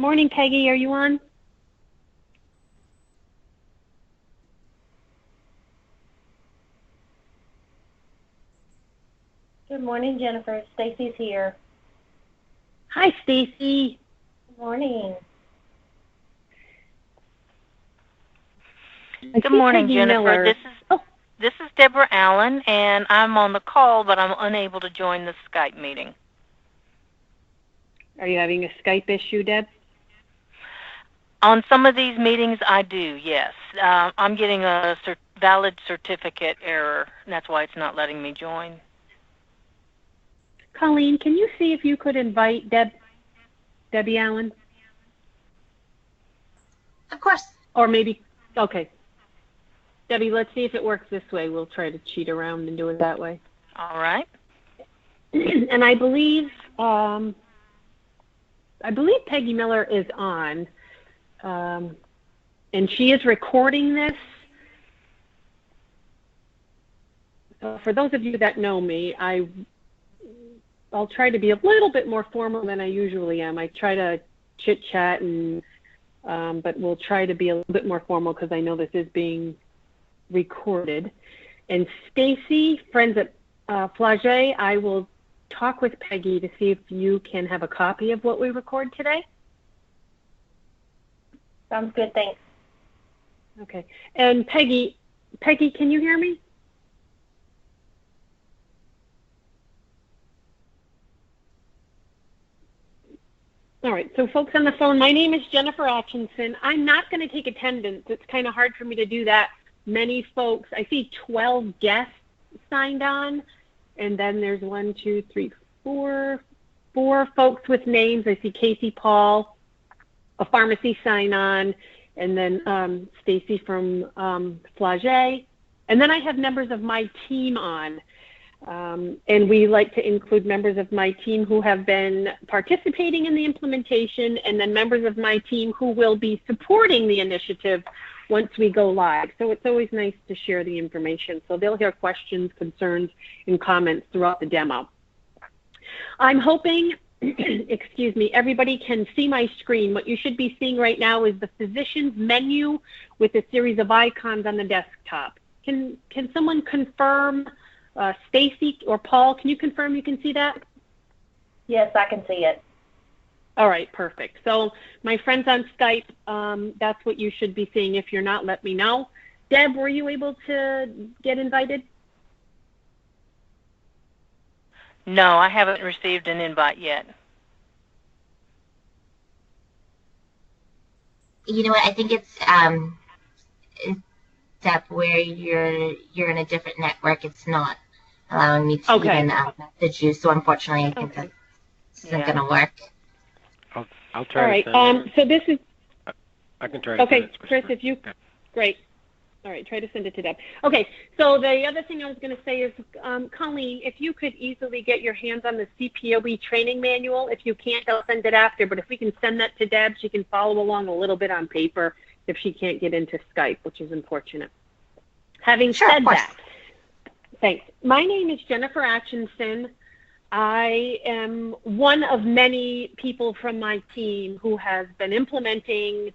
morning, Peggy. Are you on? Good morning, Jennifer. Stacy's here. Hi, Stacy. Good morning. Good morning, Jennifer. This is Deborah Allen, and I'm on the call, but I'm unable to join the Skype meeting. Are you having a Skype issue, Deb? On some of these meetings, I do, yes. I'm getting a valid certificate error, and that's why it's not letting me join. Colleen, can you see if you could invite Debbie Allen? Of course. Or maybe, okay. Debbie, let's see if it works this way. We'll try to cheat around and do it that way. All right. And I believe Peggy Miller is on, and she is recording this. So for those of you that know me, I'll try to be a little bit more formal than I usually am. I try to chit-chat, but we'll try to be a little bit more formal because I know this is being recorded. And Stacy, friends at Flagey, I will talk with Peggy to see if you can have a copy of what we record today. Sounds good, thanks. Okay. And Peggy, can you hear me? All right, so folks on the phone, my name is Jennifer Atkinson. I'm not going to take attendance. It's kind of hard for me to do that. Many folks, I see 12 guests signed on, and then there's 4 folks with names. I see Casey Paul, a pharmacy sign on, and then Stacy from Flagey. And then I have members of my team on. And we like to include members of my team who have been participating in the implementation, and then members of my team who will be supporting the initiative once we go live. So it's always nice to share the information. So they'll hear questions, concerns, and comments throughout the demo. I'm hoping, excuse me, everybody can see my screen. What you should be seeing right now is the physician's menu with a series of icons on the desktop. Can someone confirm? Stacy or Paul, can you confirm you can see that? Yes, I can see it. All right, perfect. So my friends on Skype, that's what you should be seeing. If you're not, let me know. Deb, were you able to get invited? No, I haven't received an invite yet. You know what? I think it's step where you're in a different network. It's not allowing me to even message you. So unfortunately, I think that isn't going to work. I'll try. All right. To send so this is. I can try. To okay, send it to Chris, if you. Great. All right, try to send it to Deb. Okay, so the other thing I was going to say is, Colleen, if you could easily get your hands on the CPOE training manual. If you can't, I'll send it after. But if we can send that to Deb, she can follow along a little bit on paper if she can't get into Skype, which is unfortunate. Having said that, thanks. My name is Jennifer Atkinson. I am one of many people from my team who has been implementing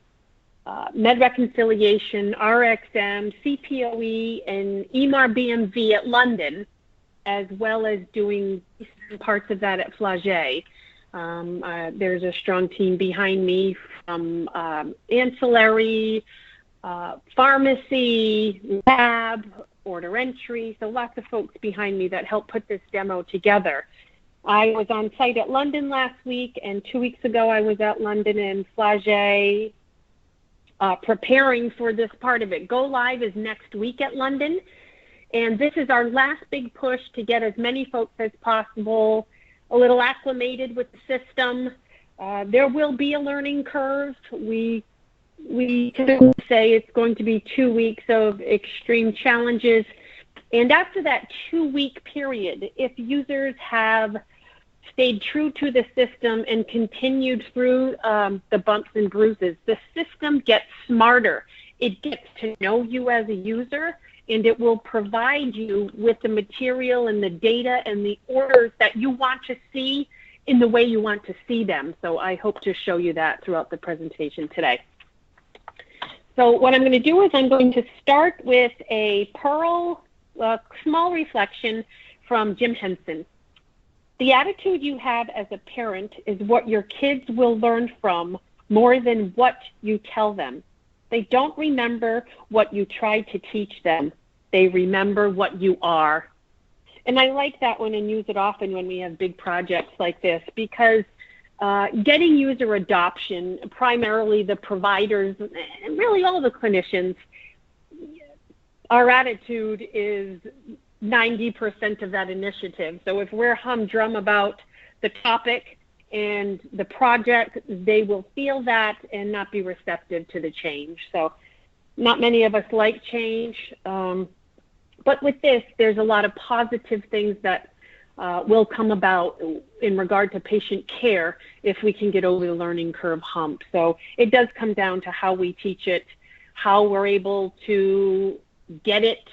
Med Reconciliation, RxM, CPOE, and EMAR BMV at London, as well as doing parts of that at Flagey. There's a strong team behind me from ancillary, pharmacy, lab, order entry, so lots of folks behind me that helped put this demo together. I was on site at London last week, and 2 weeks ago I was at London and Flagey preparing for this part of it. Go live is next week at London, and this is our last big push to get as many folks as possible a little acclimated with the system. There will be a learning curve. We typically say it's going to be 2 weeks of extreme challenges. And after that 2-week period, if users have stayed true to the system and continued through the bumps and bruises, the system gets smarter. It gets to know you as a user, and it will provide you with the material and the data and the orders that you want to see in the way you want to see them. So I hope to show you that throughout the presentation today. So what I'm going to do is I'm going to start with a Pearl small reflection from Jim Henson. The attitude you have as a parent is what your kids will learn from more than what you tell them. They don't remember what you tried to teach them. They remember what you are. And I like that one and use it often when we have big projects like this, because getting user adoption, primarily the providers and really all the clinicians, our attitude is 90% of that initiative. So if we're humdrum about the topic and the project, they will feel that and not be receptive to the change. So not many of us like change, but with this, there's a lot of positive things that will come about in regard to patient care if we can get over the learning curve hump. So it does come down to how we teach it, how we're able to get it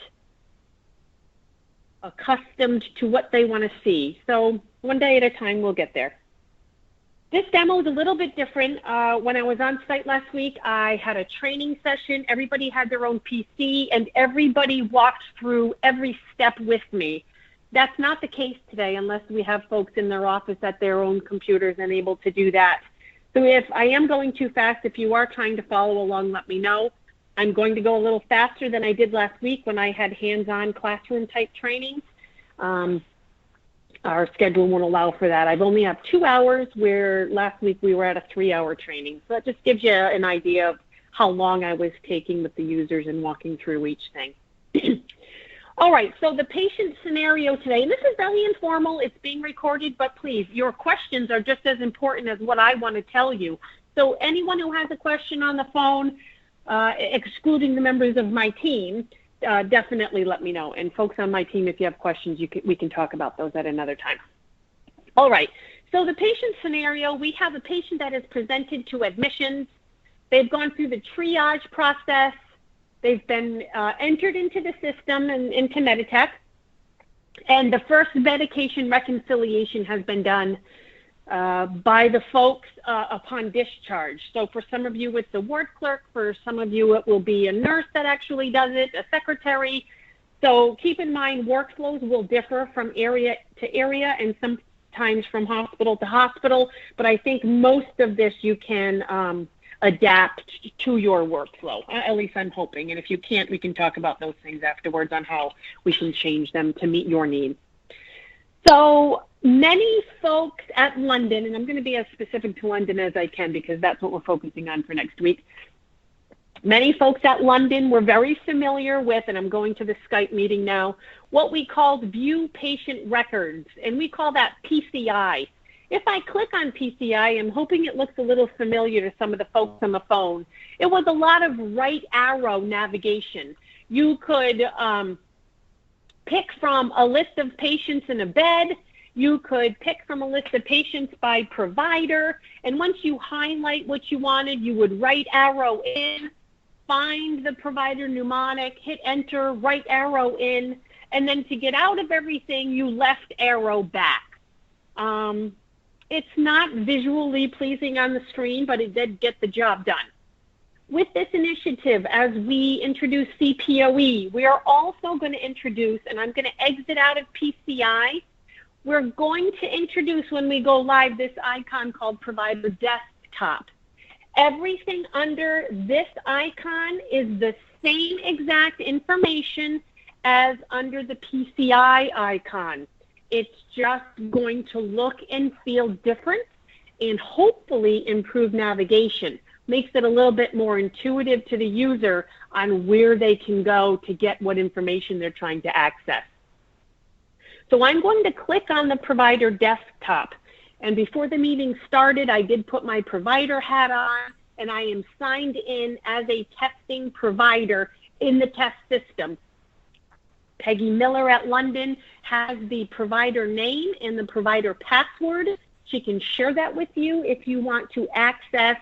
accustomed to what they want to see. So one day at a time, we'll get there. This demo is a little bit different. When I was on site last week, I had a training session. Everybody had their own PC, and everybody walked through every step with me. That's not the case today unless we have folks in their office at their own computers and able to do that. So if I am going too fast, if you are trying to follow along, let me know. I'm going to go a little faster than I did last week when I had hands-on classroom-type trainings. Our schedule won't allow for that. I've only have 2 hours, where last week we were at a 3-hour training. So that just gives you an idea of how long I was taking with the users and walking through each thing. All right, so the patient scenario today, and this is very informal, it's being recorded, but please, your questions are just as important as what I want to tell you. So anyone who has a question on the phone, excluding the members of my team, definitely let me know. And folks on my team, if you have questions, we can talk about those at another time. All right, so the patient scenario, we have a patient that is presented to admissions. They've gone through the triage process. They've been entered into the system and into Meditech. And the first medication reconciliation has been done by the folks upon discharge. So for some of you, it's a ward clerk. For some of you, it will be a nurse that actually does it, a secretary. So keep in mind, workflows will differ from area to area and sometimes from hospital to hospital. But I think most of this you can adapt to your workflow. At least I'm hoping. And if you can't, we can talk about those things afterwards on how we can change them to meet your needs. So many folks at London, and I'm going to be as specific to London as I can because that's what we're focusing on for next week. Many folks at London were very familiar with, and I'm going to the Skype meeting now, what we called view patient records, and we call that PCI. If I click on PCI, I'm hoping it looks a little familiar to some of the folks on the phone. It was a lot of right arrow navigation. You could pick from a list of patients in a bed. You could pick from a list of patients by provider. And once you highlight what you wanted, you would right arrow in, find the provider mnemonic, hit enter, right arrow in, and then to get out of everything, you left arrow back. It's not visually pleasing on the screen, but it did get the job done. With this initiative, as we introduce CPOE, we are also going to introduce, and I'm going to exit out of PCI, we're going to introduce when we go live this icon called Provider Desktop. Everything under this icon is the same exact information as under the PCI icon. It's just going to look and feel different and hopefully improve navigation. Makes it a little bit more intuitive to the user on where they can go to get what information they're trying to access. So I'm going to click on the provider desktop. And before the meeting started, I did put my provider hat on, and I am signed in as a testing provider in the test system. Peggy Miller at London has the provider name and the provider password. She can share that with you if you want to access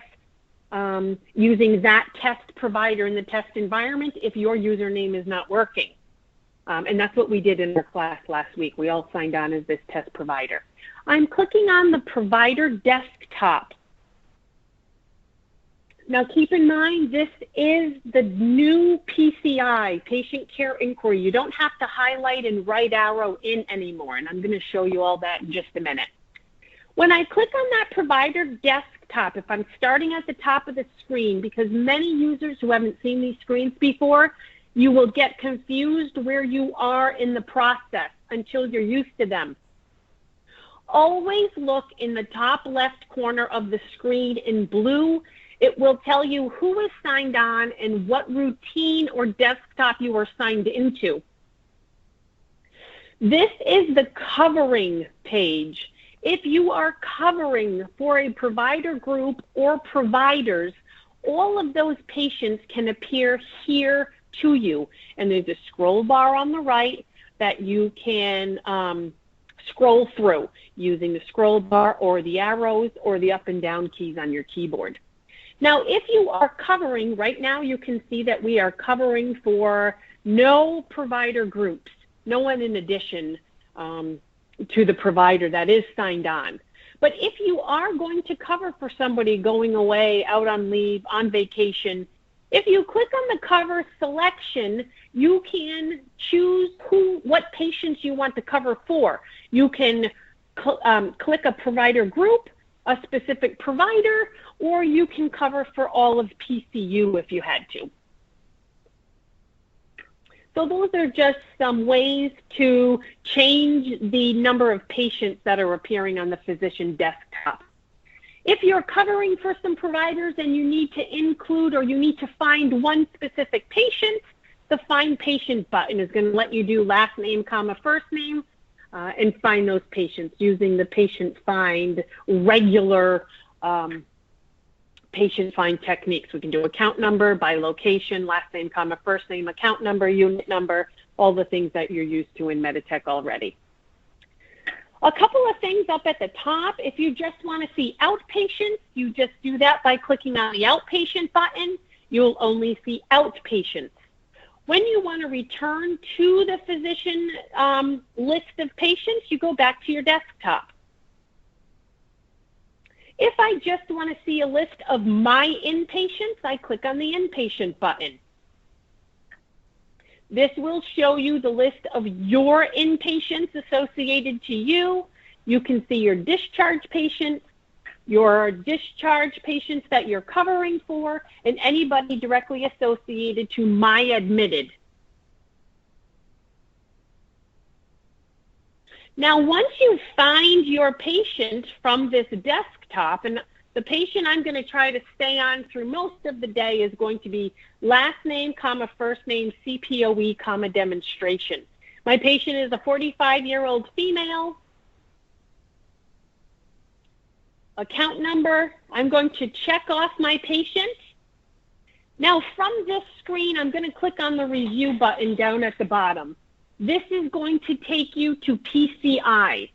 using that test provider in the test environment if your username is not working. And that's what we did in our class last week. We all signed on as this test provider. I'm clicking on the provider desktop. Now keep in mind, this is the new PCI, patient care inquiry. You don't have to highlight and right arrow in anymore, and I'm going to show you all that in just a minute. When I click on that provider desktop, if I'm starting at the top of the screen, because many users who haven't seen these screens before, you will get confused where you are in the process until you're used to them. Always look in the top left corner of the screen in blue. It will tell you who is signed on and what routine or desktop you are signed into. This is the covering page. If you are covering for a provider group or providers, all of those patients can appear here to you. And there's a scroll bar on the right that you can scroll through using the scroll bar or the arrows or the up and down keys on your keyboard. Now, if you are covering, right now you can see that we are covering for no provider groups, no one in addition to the provider that is signed on. But if you are going to cover for somebody going away, out on leave, on vacation, if you click on the cover selection, you can choose what patients you want to cover for. You can click a provider group, a specific provider, or you can cover for all of PCU if you had to. So those are just some ways to change the number of patients that are appearing on the physician desktop. If you're covering for some providers and you need to include or you need to find one specific patient, the Find Patient button is going to let you do last name, comma, first name, and find those patients using the patient find regular patient find techniques. We can do account number, by location, last name, comma, first name, account number, unit number, all the things that you're used to in Meditech already. A couple of things up at the top. If you just want to see outpatients, you just do that by clicking on the outpatient button. You'll only see outpatients. When you want to return to the physician list of patients, you go back to your desktop. If I just want to see a list of my inpatients, I click on the inpatient button. This will show you the list of your inpatients associated to you. You can see your discharge patients that you're covering for, and anybody directly associated to my admitted. Now, once you find your patient from this desktop, and the patient I'm going to try to stay on through most of the day is going to be last name, comma, first name, CPOE, comma, demonstration. My patient is a 45-year-old female. Account number, I'm going to check off my patient. Now, from this screen, I'm going to click on the review button down at the bottom. This is going to take you to PCI.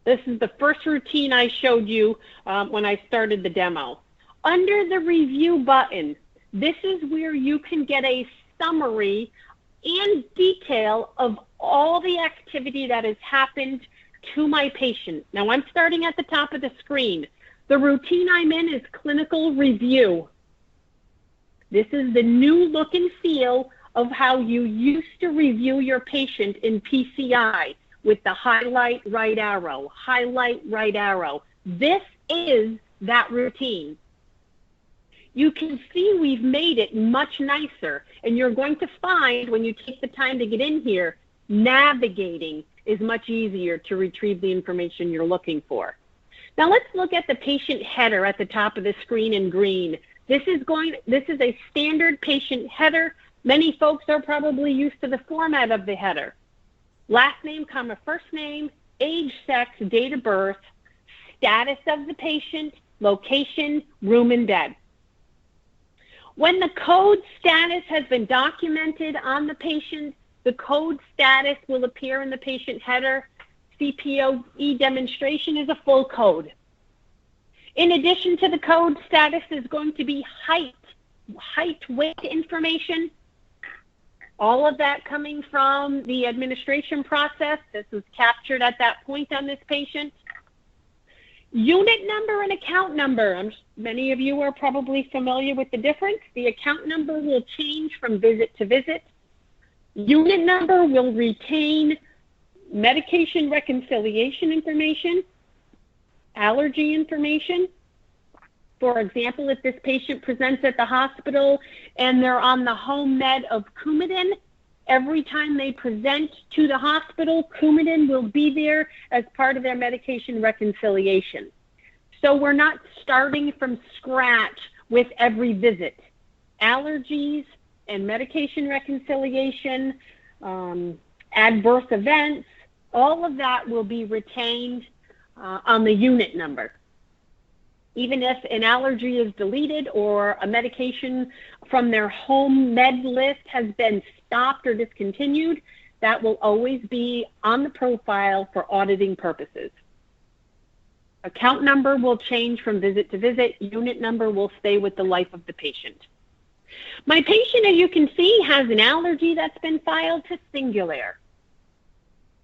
This is the first routine I showed you when I started the demo. Under the review button, this is where you can get a summary and detail of all the activity that has happened to my patient. Now, I'm starting at the top of the screen. The routine I'm in is clinical review. This is the new look and feel of how you used to review your patient in PCI with the highlight right arrow, highlight right arrow. This is that routine. You can see we've made it much nicer, and you're going to find when you take the time to get in here, navigating is much easier to retrieve the information you're looking for. Now let's look at the patient header at the top of the screen in green. This is a standard patient header. Many folks are probably used to the format of the header. Last name, comma, first name, age, sex, date of birth, status of the patient, location, room and bed. When the code status has been documented on the patient, the code status will appear in the patient header. CPOE demonstration is a full code. In addition to the code status is going to be height, weight information. All of that coming from the administration process. This was captured at that point on this patient. Unit number and account number. Many of you are probably familiar with the difference. The account number will change from visit to visit. Unit number will retain medication reconciliation information, allergy information. For example, if this patient presents at the hospital and they're on the home med of Coumadin, every time they present to the hospital, Coumadin will be there as part of their medication reconciliation. So we're not starting from scratch with every visit. Allergies and medication reconciliation, adverse events, all of that will be retained on the unit number. Even if an allergy is deleted or a medication from their home med list has been stopped or discontinued, that will always be on the profile for auditing purposes. Account number will change from visit to visit. Unit number will stay with the life of the patient. My patient, as you can see, has an allergy that's been filed to Singulair.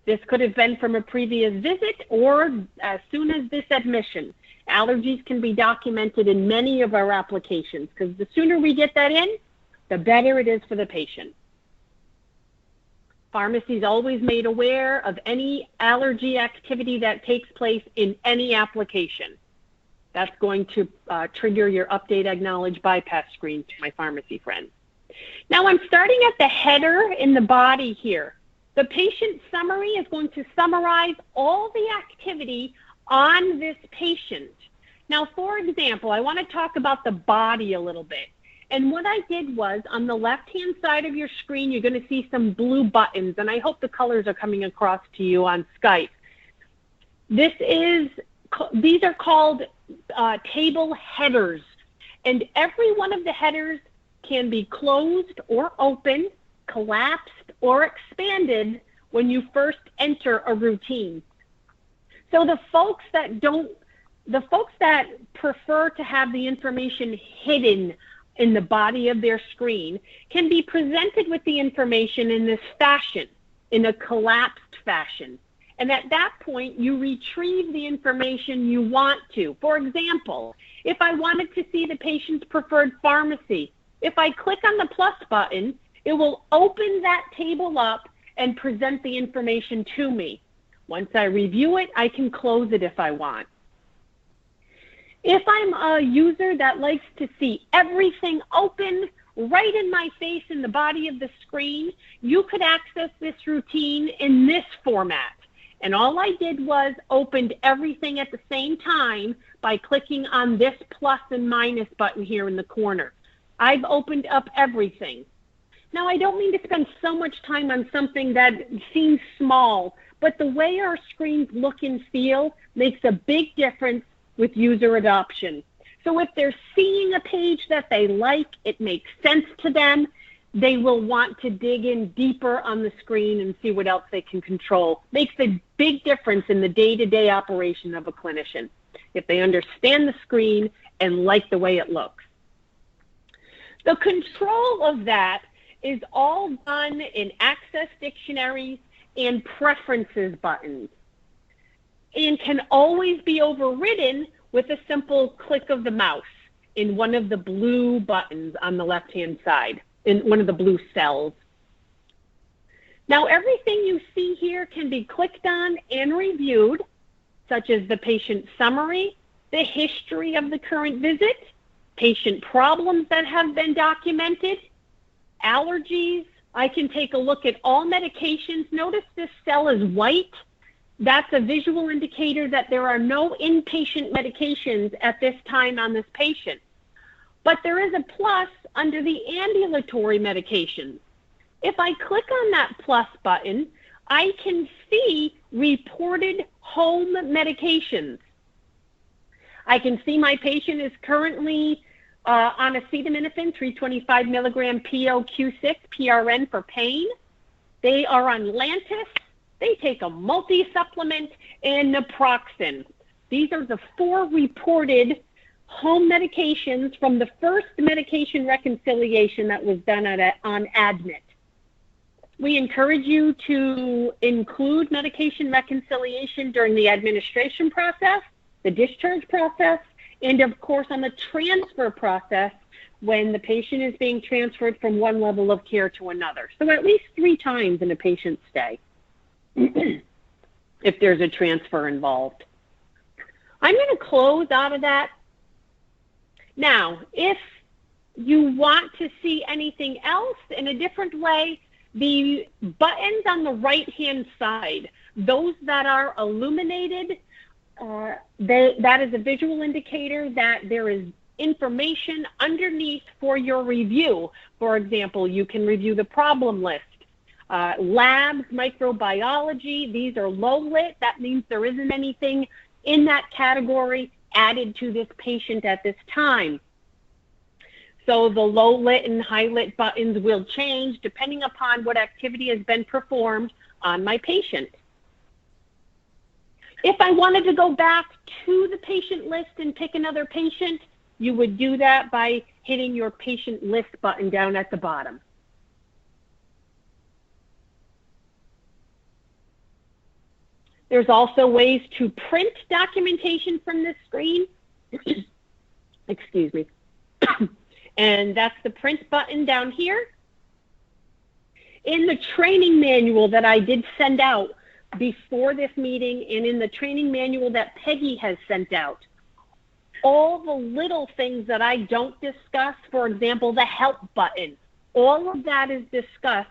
This could have been from a previous visit or as soon as this admission. Allergies can be documented in many of our applications because the sooner we get that in, the better it is for the patient. Pharmacy is always made aware of any allergy activity that takes place in any application. That's going to trigger your update acknowledge bypass screen to my pharmacy friend. Now I'm starting at the header in the body here. The patient summary is going to summarize all the activity on this patient. Now, for example, I want to talk about the body a little bit. And what I did was, on the left-hand side of your screen, you're going to see some blue buttons, and I hope the colors are coming across to you on Skype. These are called table headers, and every one of the headers can be closed or open, collapsed or expanded when you first enter a routine. So the folks that prefer to have the information hidden in the body of their screen can be presented with the information in this fashion, in a collapsed fashion. And at that point, you retrieve the information you want to. For example, if I wanted to see the patient's preferred pharmacy, if I click on the plus button, it will open that table up and present the information to me. Once I review it, I can close it if I want. If I'm a user that likes to see everything open right in my face in the body of the screen, you could access this routine in this format. And all I did was opened everything at the same time by clicking on this plus and minus button here in the corner. I've opened up everything. Now, I don't mean to spend so much time on something that seems small, but the way our screens look and feel makes a big difference with user adoption. So if they're seeing a page that they like, it makes sense to them, they will want to dig in deeper on the screen and see what else they can control. Makes a big difference in the day-to-day operation of a clinician if they understand the screen and like the way it looks. The control of that is all done in access dictionaries and preferences buttons, and can always be overridden with a simple click of the mouse in one of the blue buttons on the left-hand side, in one of the blue cells. Now, everything you see here can be clicked on and reviewed, such as the patient summary, the history of the current visit, patient problems that have been documented, allergies. I can take a look at all medications. Notice this cell is white. That's a visual indicator that there are no inpatient medications at this time on this patient. But there is a plus under the ambulatory medications. If I click on that plus button, I can see reported home medications. I can see my patient is currently on acetaminophen, 325 milligram POQ6 PRN for pain. They are on Lantus. They take a multi-supplement and naproxen. These are the 4 reported home medications from the first medication reconciliation that was done on ADMIT. We encourage you to include medication reconciliation during the administration process, the discharge process, and of course on the transfer process when the patient is being transferred from one level of care to another. So at least 3 times in a patient's stay if there's a transfer involved. I'm going to close out of that. Now, if you want to see anything else in a different way, the buttons on the right-hand side, those that are illuminated, that is a visual indicator that there is information underneath for your review. For example, you can review the problem list. Labs, microbiology, these are low lit. That means there isn't anything in that category added to this patient at this time. So the low lit and high lit buttons will change depending upon what activity has been performed on my patient. If I wanted to go back to the patient list and pick another patient, you would do that by hitting your patient list button down at the bottom. There's also ways to print documentation from this screen. Excuse me. And that's the print button down here. In the training manual that I did send out before this meeting and in the training manual that Peggy has sent out, all the little things that I don't discuss, for example, the help button, all of that is discussed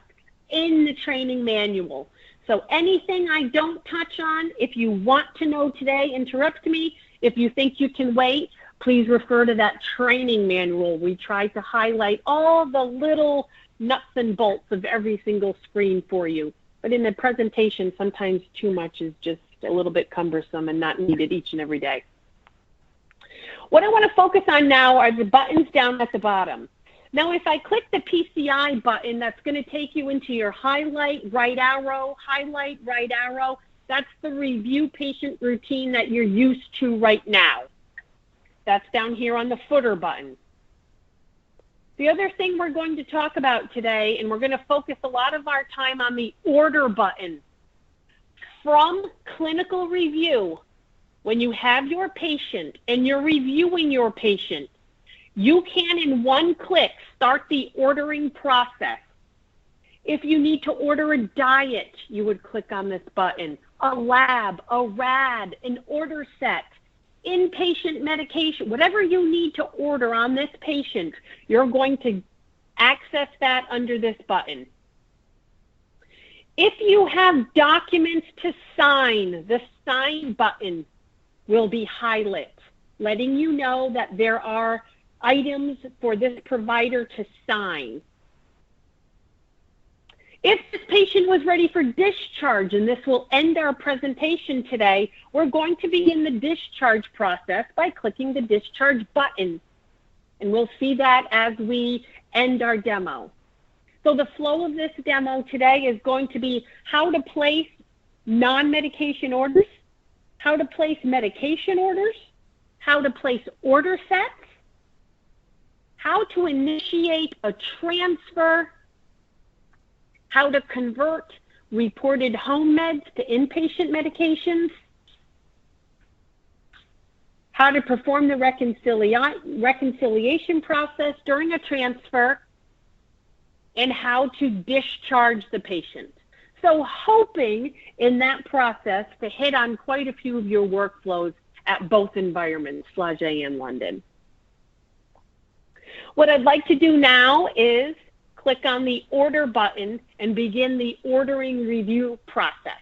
in the training manual. So anything I don't touch on, if you want to know today, interrupt me. If you think you can wait, please refer to that training manual. We try to highlight all the little nuts and bolts of every single screen for you. But in the presentation, sometimes too much is just a little bit cumbersome and not needed each and every day. What I want to focus on now are the buttons down at the bottom. Now, if I click the PCI button, that's going to take you into your highlight, right arrow, highlight, right arrow. That's the review patient routine that you're used to right now. That's down here on the footer button. The other thing we're going to talk about today, and we're going to focus a lot of our time on the order button. From clinical review, when you have your patient and you're reviewing your patient, you can in one click start the ordering process. If you need to order a diet, you would click on this button. A lab, a RAD, an order set, inpatient medication, whatever you need to order on this patient, you're going to access that under this button. If you have documents to sign, the sign button will be highlighted, letting you know that there are items for this provider to sign. If this patient was ready for discharge, and this will end our presentation today, we're going to begin the discharge process by clicking the discharge button. And we'll see that as we end our demo. So the flow of this demo today is going to be how to place non-medication orders, how to place medication orders, how to place order sets, how to initiate a transfer, how to convert reported home meds to inpatient medications, how to perform the reconciliation process during a transfer, and how to discharge the patient. So hoping in that process to hit on quite a few of your workflows at both environments, Flagey and London. What I'd like to do now is click on the order button and begin the ordering review process.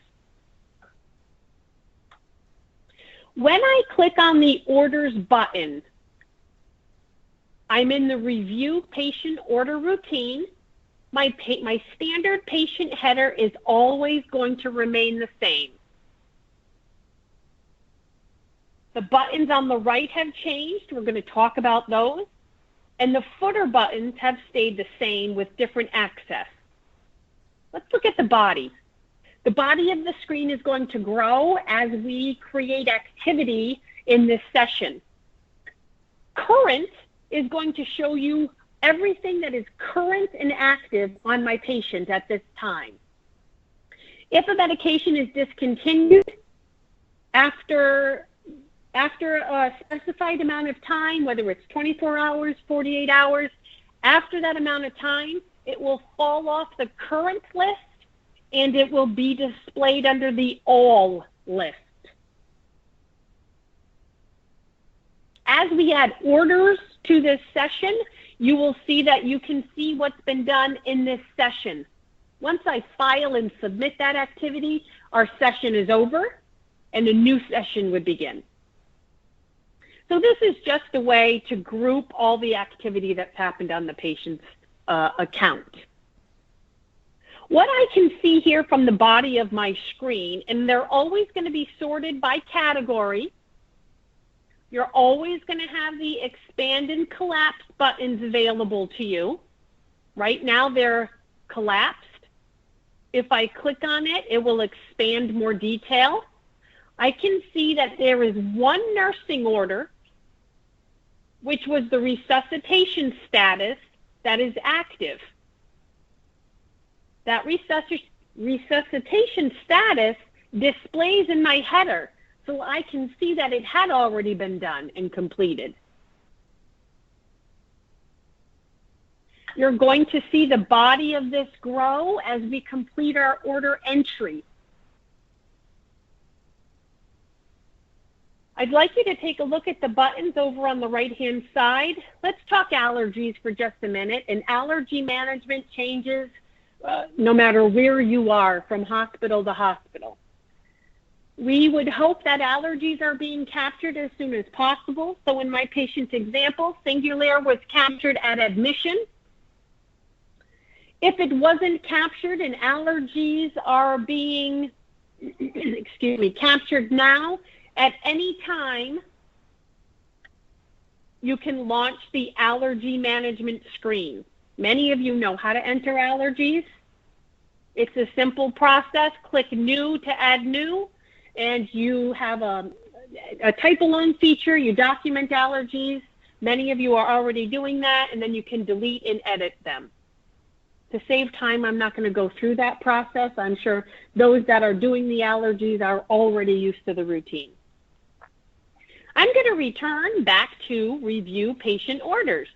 When I click on the orders button, I'm in the review patient order routine. My standard patient header is always going to remain the same. The buttons on the right have changed. We're going to talk about those. And the footer buttons have stayed the same with different access. Let's look at the body. The body of the screen is going to grow as we create activity in this session. Current is going to show you everything that is current and active on my patient at this time. If a medication is discontinued after a specified amount of time, whether it's 24 hours, 48 hours, after that amount of time, it will fall off the current list and it will be displayed under the all list. As we add orders to this session, you will see that you can see what's been done in this session. Once I file and submit that activity, our session is over and a new session would begin. So this is just a way to group all the activity that's happened on the patient's account. What I can see here from the body of my screen, and they're always going to be sorted by category. You're always going to have the expand and collapse buttons available to you. Right now they're collapsed. If I click on it, it will expand more detail. I can see that there is one nursing order, which was the resuscitation status, that is active. That resuscitation status displays in my header, so I can see that it had already been done and completed. You're going to see the body of this grow as we complete our order entry. I'd like you to take a look at the buttons over on the right-hand side. Let's talk allergies for just a minute. And allergy management changes no matter where you are, from hospital to hospital. We would hope that allergies are being captured as soon as possible. So in my patient's example, singular was captured at admission. If it wasn't captured and allergies are being, captured now, at any time, you can launch the allergy management screen. Many of you know how to enter allergies. It's a simple process. Click New to add new, and you have a type-alone feature. You document allergies. Many of you are already doing that, and then you can delete and edit them. To save time, I'm not going to go through that process. I'm sure those that are doing the allergies are already used to the routine. I'm going to return back to review patient orders.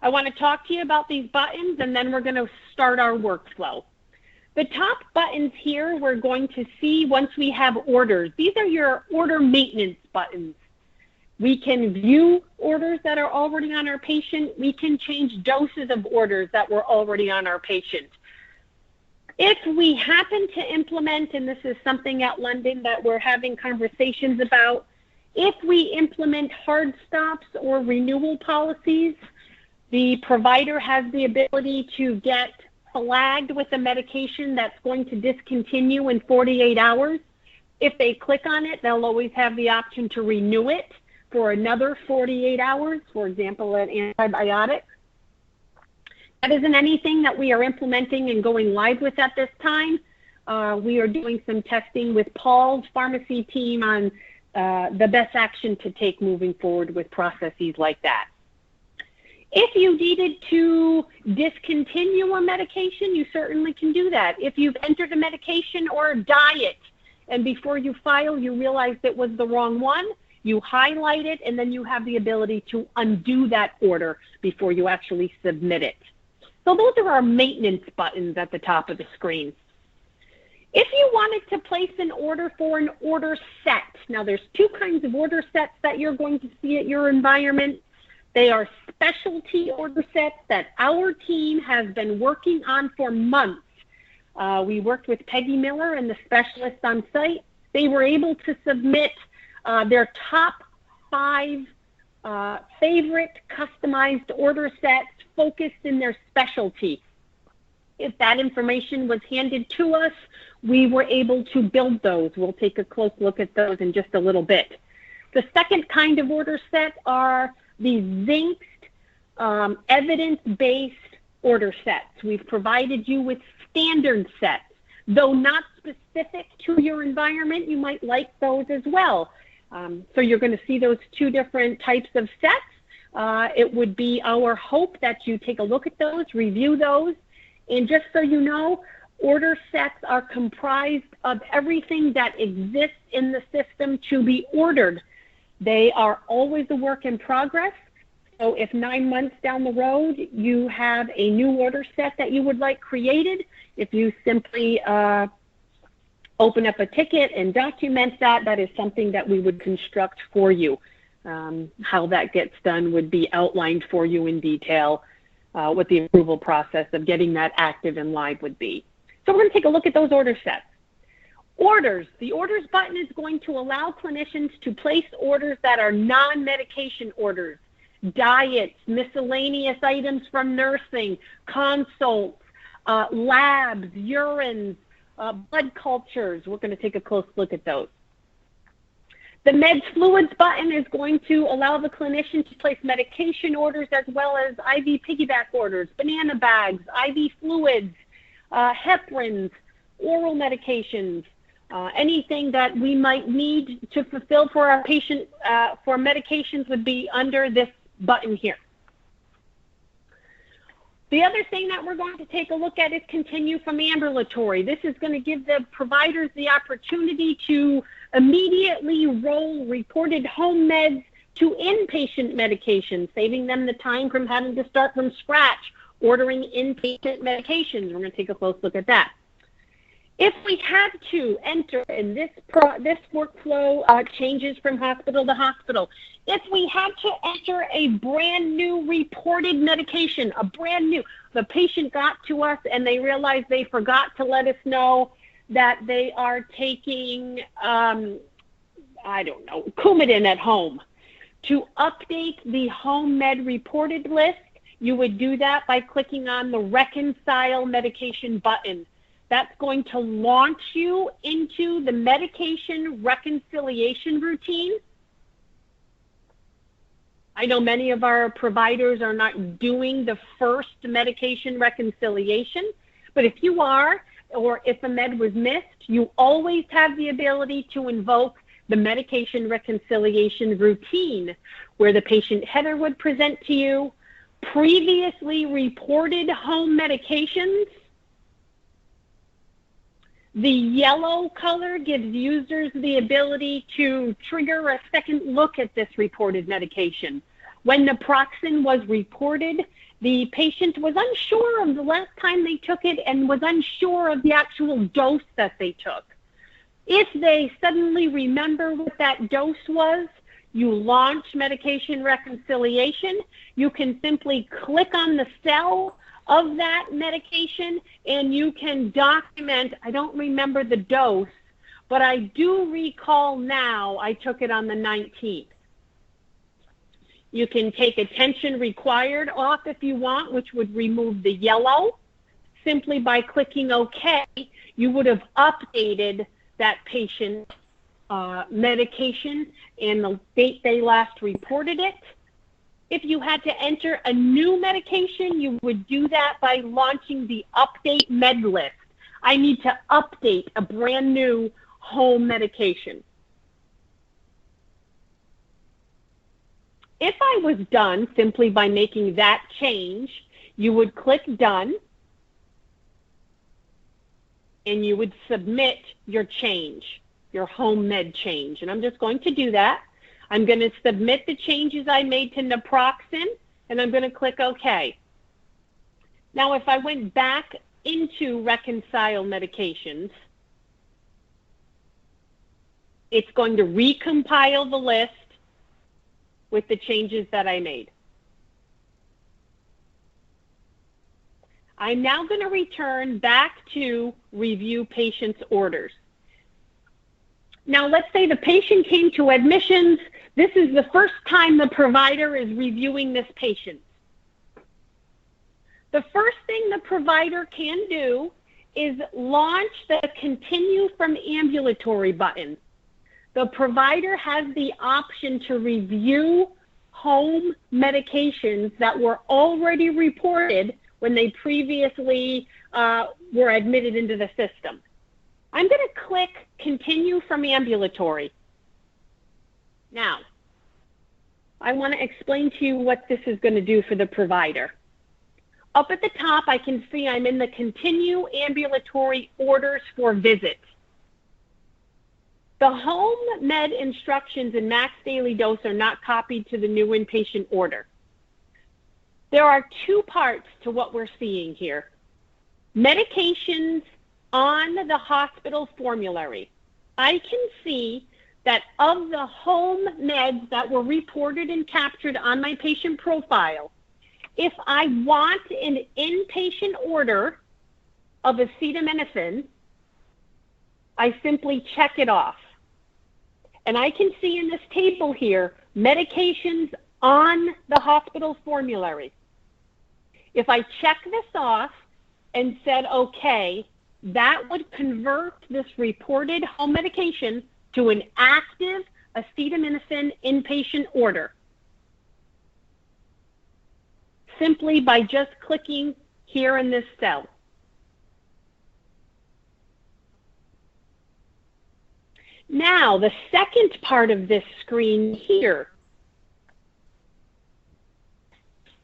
I want to talk to you about these buttons, and then we're going to start our workflow. The top buttons here we're going to see once we have orders. These are your order maintenance buttons. We can view orders that are already on our patient. We can change doses of orders that were already on our patient. If we happen to implement, and this is something at London that we're having conversations about, if we implement hard stops or renewal policies, the provider has the ability to get flagged with a medication that's going to discontinue in 48 hours. If they click on it, they'll always have the option to renew it for another 48 hours, for example, an antibiotic. That isn't anything that we are implementing and going live with at this time. We are doing some testing with Paul's pharmacy team on the best action to take moving forward with processes like that. If you needed to discontinue a medication, you certainly can do that. If you've entered a medication or a diet, and before you file, you realized it was the wrong one, you highlight it, and then you have the ability to undo that order before you actually submit it. So those are our maintenance buttons at the top of the screen. If you wanted to place an order for an order set, now there's two kinds of order sets that you're going to see at your environment. They are specialty order sets that our team has been working on for months. We worked with Peggy Miller and the specialists on site. They were able to submit their top 5 favorite customized order sets focused in their specialty. If that information was handed to us, we were able to build those. We'll take a close look at those in just a little bit. The second kind of order set are the Zinxed evidence-based order sets. We've provided you with standard sets. Though not specific to your environment, you might like those as well. So you're going to see those two different types of sets. it would be our hope that you take a look at those, review those, and just so you know, order sets are comprised of everything that exists in the system to be ordered. They are always a work in progress. So if 9 months down the road you have a new order set that you would like created, if you simply open up a ticket and document that, that is something that we would construct for you. How that gets done would be outlined for you in detail, what the approval process of getting that active and live would be. So we're going to take a look at those order sets. Orders. The orders button is going to allow clinicians to place orders that are non-medication orders, diets, miscellaneous items from nursing, consults, labs, urines, blood cultures. We're going to take a close look at those. The meds fluids button is going to allow the clinician to place medication orders as well as IV piggyback orders, banana bags, IV fluids, heparins, oral medications, anything that we might need to fulfill for our patient for medications would be under this button here. The other thing that we're going to take a look at is continue from ambulatory. This is going to give the providers the opportunity to immediately roll reported home meds to inpatient medications, saving them the time from having to start from scratch, ordering inpatient medications. We're going to take a close look at that. If we had to enter in this workflow changes from hospital to hospital, if we had to enter a brand new reported medication, the patient got to us and they realized they forgot to let us know that they are taking, I don't know, Coumadin at home. To update the home med reported list, you would do that by clicking on the Reconcile Medication button. That's going to launch you into the medication reconciliation routine. I know many of our providers are not doing the first medication reconciliation, but if you are, or if a med was missed, you always have the ability to invoke the medication reconciliation routine, where the patient header would present to you previously reported home medications. The yellow color gives users the ability to trigger a second look at this reported medication. When naproxen was reported, the patient was unsure of the last time they took it and was unsure of the actual dose that they took. If they suddenly remember what that dose was, you launch medication reconciliation. You can simply click on the cell of that medication and you can document, I don't remember the dose, but I do recall now I took it on the 19th. You can take attention required off if you want, which would remove the yellow. Simply by clicking OK, you would have updated that patient's medication and the date they last reported it. If you had to enter a new medication, you would do that by launching the Update Med List. I need to update a brand new home medication. If I was done simply by making that change, you would click Done, and you would submit your change, your home med change. And I'm just going to do that. I'm going to submit the changes I made to naproxen, and I'm going to click OK. Now, if I went back into Reconcile Medications, it's going to recompile the list with the changes that I made. I'm now going to return back to Review Patient's Orders. Now, let's say the patient came to admissions. This is the first time the provider is reviewing this patient. The first thing the provider can do is launch the Continue from Ambulatory button. The provider has the option to review home medications that were already reported when they previously were admitted into the system. I'm going to click Continue from Ambulatory. Now, I want to explain to you what this is going to do for the provider. Up at the top, I can see I'm in the continue ambulatory orders for visit. The home med instructions and max daily dose are not copied to the new inpatient order. There are two parts to what we're seeing here. Medications on the hospital formulary. I can see that of the home meds that were reported and captured on my patient profile, if I want an inpatient order of acetaminophen, I simply check it off. And I can see in this table here, medications on the hospital formulary. If I check this off and said, okay, that would convert this reported home medication to an active acetaminophen inpatient order, simply by just clicking here in this cell. Now, the second part of this screen here,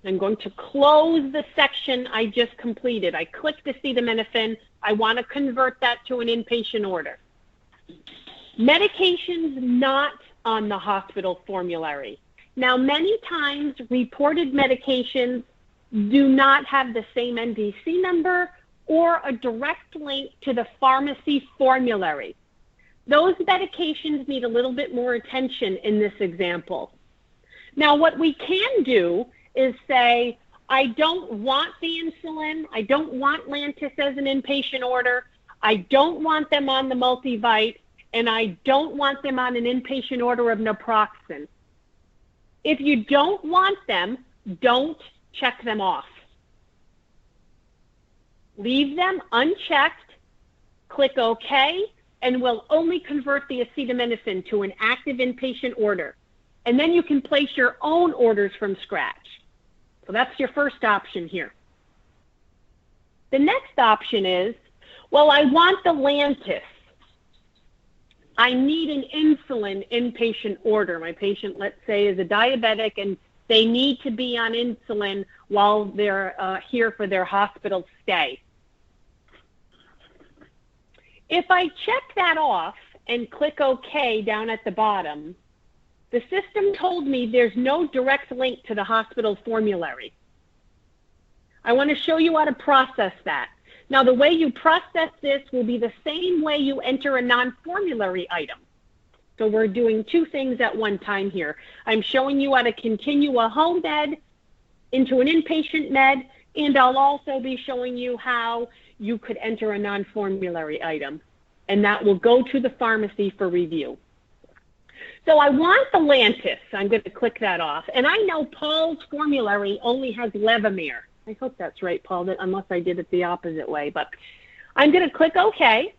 I'm going to close the section I just completed. I clicked acetaminophen. I want to convert that to an inpatient order. Medications not on the hospital formulary. Now, many times reported medications do not have the same NDC number or a direct link to the pharmacy formulary. Those medications need a little bit more attention in this example. Now, what we can do is say, I don't want the insulin, I don't want Lantus as an inpatient order, I don't want them on the multivite, and I don't want them on an inpatient order of naproxen. If you don't want them, don't check them off. Leave them unchecked, click OK, and we'll only convert the acetaminophen to an active inpatient order. And then you can place your own orders from scratch. So that's your first option here. The next option is, well, I want the Lantus. I need an insulin inpatient order. My patient, let's say, is a diabetic and they need to be on insulin while they're here for their hospital stay. If I check that off and click OK down at the bottom, the system told me there's no direct link to the hospital formulary. I want to show you how to process that. Now, the way you process this will be the same way you enter a non-formulary item. So we're doing two things at one time here. I'm showing you how to continue a home med into an inpatient med, and I'll also be showing you how you could enter a non-formulary item, and that will go to the pharmacy for review. So I want the Lantus. I'm going to click that off. And I know Paul's formulary only has Levemir. I hope that's right, Paul, unless I did it the opposite way. But I'm going to click OK.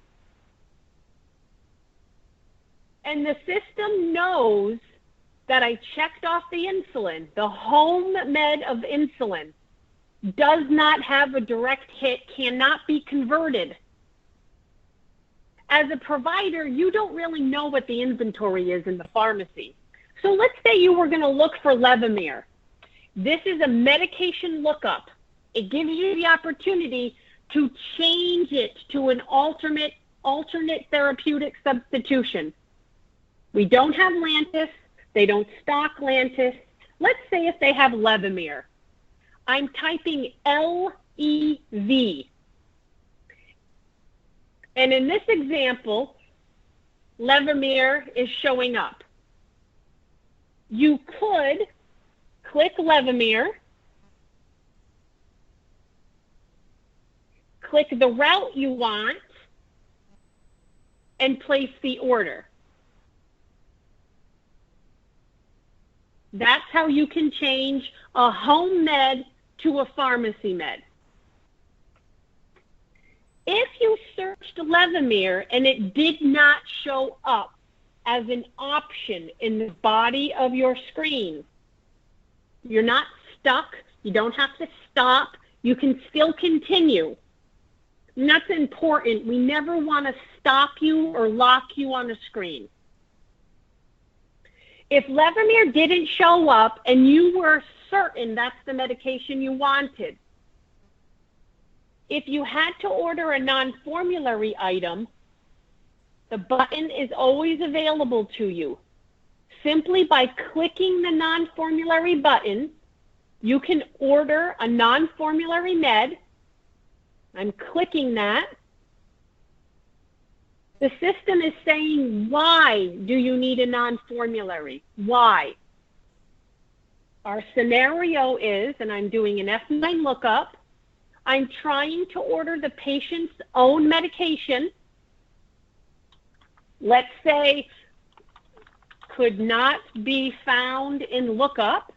And the system knows that I checked off the insulin. The home med of insulin does not have a direct hit, cannot be converted. As a provider, you don't really know what the inventory is in the pharmacy. So let's say you were going to look for Levemir. This is a medication lookup. It gives you the opportunity to change it to an alternate therapeutic substitution. We don't have Lantus. They don't stock Lantus. Let's say if they have Levemir. I'm typing LEV. And in this example, Levemir is showing up. You could click Levemir, click the route you want, and place the order. That's how you can change a home med to a pharmacy med. If you searched Levemir and it did not show up as an option in the body of your screen, you're not stuck. You don't have to stop. You can still continue. And that's important. We never want to stop you or lock you on a screen. If Levemir didn't show up and you were certain that's the medication you wanted, if you had to order a non-formulary item, the button is always available to you. Simply by clicking the non-formulary button, you can order a non-formulary med. I'm clicking that. The system is saying, why do you need a non-formulary? Why? Our scenario is, and I'm doing an F9 lookup, I'm trying to order the patient's own medication. Let's say could not be found in lookup.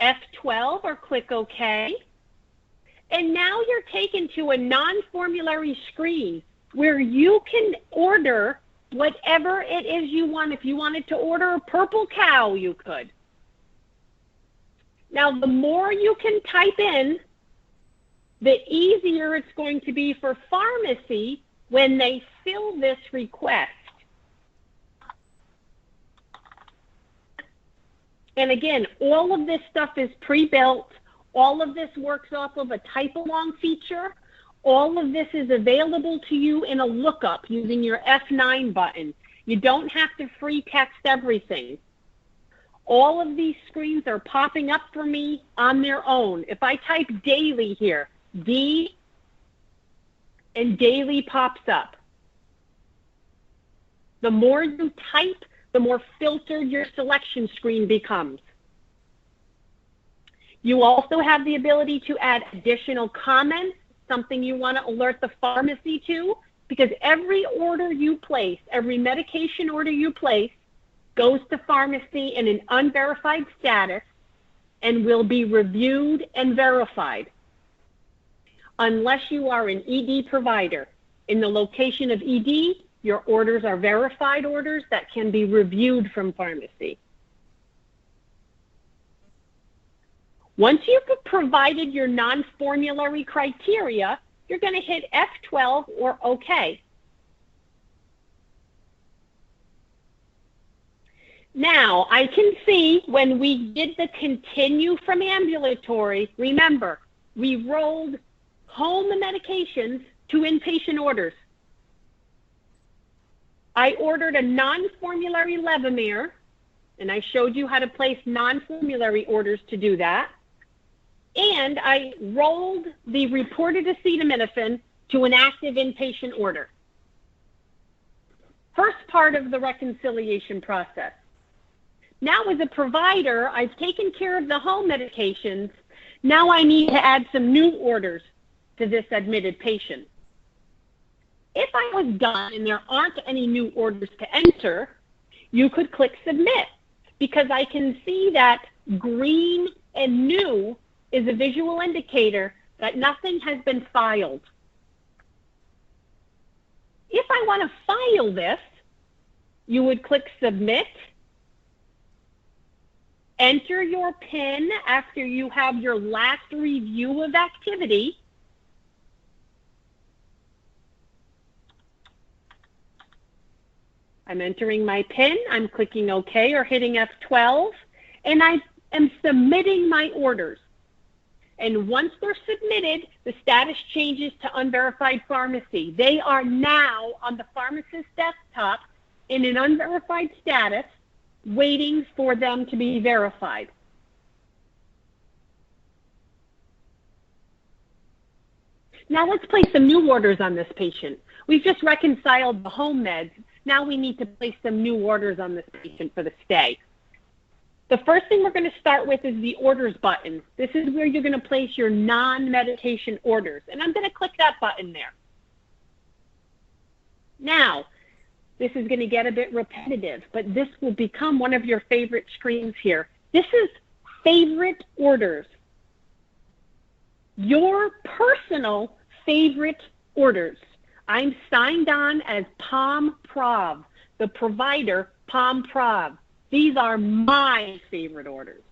F12 or click OK. And now you're taken to a non-formulary screen where you can order whatever it is you want. If you wanted to order a purple cow, you could. Now, the more you can type in, the easier it's going to be for pharmacy when they fill this request. And again, all of this stuff is pre-built. All of this works off of a type-along feature. All of this is available to you in a lookup using your F9 button. You don't have to free text everything. All of these screens are popping up for me on their own. If I type daily here, D and daily pops up. The more you type, the more filtered your selection screen becomes. You also have the ability to add additional comments, something you want to alert the pharmacy to, because every order you place, every medication order you place, goes to pharmacy in an unverified status and will be reviewed and verified. Unless you are an ED provider. In the location of ED, your orders are verified orders that can be reviewed from pharmacy. Once you've provided your non-formulary criteria, you're going to hit F12 or OK. Now, I can see when we did the continue from ambulatory, remember, we rolled home medications to inpatient orders. I ordered a non-formulary Levemir, and I showed you how to place non-formulary orders to do that. And I rolled the reported acetaminophen to an active inpatient order. First part of the reconciliation process. Now, as a provider, I've taken care of the home medications. Now I need to add some new orders to this admitted patient. If I was done and there aren't any new orders to enter, you could click Submit, because I can see that green and new is a visual indicator that nothing has been filed. If I want to file this, you would click Submit, enter your PIN after you have your last review of activity, I'm entering my PIN, I'm clicking OK or hitting F12, and I am submitting my orders. And once they're submitted, the status changes to unverified pharmacy. They are now on the pharmacist's desktop in an unverified status, waiting for them to be verified. Now let's place some new orders on this patient. We've just reconciled the home meds. Now we need to place some new orders on this patient for the stay. The first thing we're going to start with is the orders button. This is where you're going to place your non-medication orders. And I'm going to click that button there. Now, this is going to get a bit repetitive, but this will become one of your favorite screens here. This is favorite orders. Your personal favorite orders. I'm signed on as POM-PROV, the provider POM-PROV. These are my favorite orders.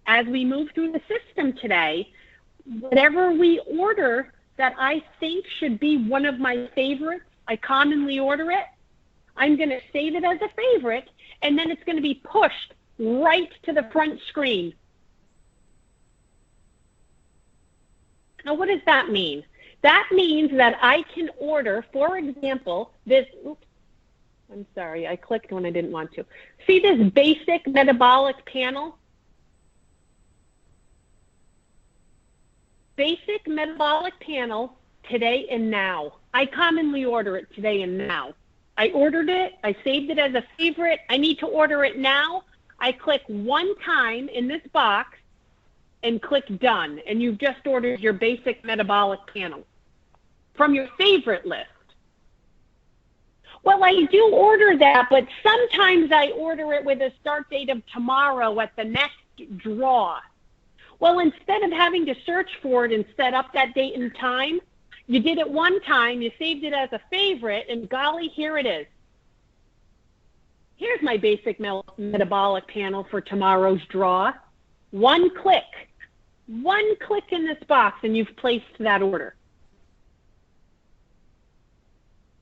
As we move through the system today, whatever we order that I think should be one of my favorites, I commonly order it. I'm going to save it as a favorite, and then it's going to be pushed right to the front screen. Now, what does that mean? That means that I can order, for example, this, oops, I'm sorry, I clicked when I didn't want to. See this basic metabolic panel? Basic metabolic panel, today and now. I commonly order it today and now. I ordered it, I saved it as a favorite, I need to order it now. I click one time in this box and click done, and you've just ordered your basic metabolic panel from your favorite list. Well, I do order that, but sometimes I order it with a start date of tomorrow at the next draw. Well, instead of having to search for it and set up that date and time, you did it one time, you saved it as a favorite, and golly, here it is. Here's my basic metabolic panel for tomorrow's draw. One click in this box, and you've placed that order.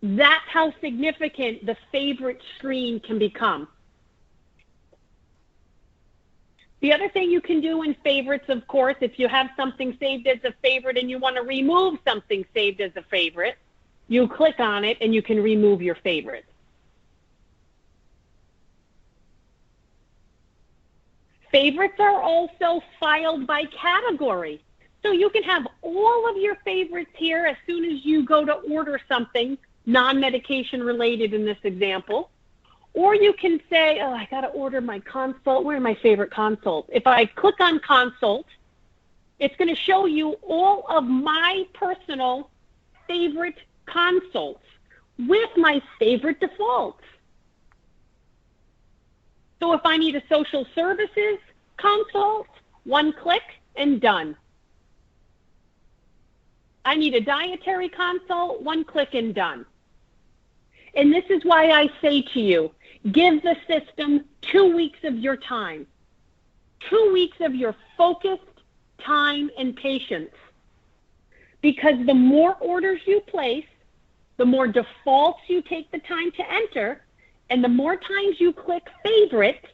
That's how significant the favorite screen can become. The other thing you can do in favorites, of course, if you have something saved as a favorite and you want to remove something saved as a favorite, you click on it and you can remove your favorite. Favorites are also filed by category. So you can have all of your favorites here as soon as you go to order something non-medication related in this example. Or you can say, oh, I got to order my consult. Where are my favorite consults? If I click on consult, it's going to show you all of my personal favorite consults with my favorite defaults. So if I need a social services consult, one click and done. I need a dietary consult, one click and done. And this is why I say to you, give the system 2 weeks of your time, 2 weeks of your focused time and patience. Because the more orders you place, the more defaults you take the time to enter, and the more times you click favorites,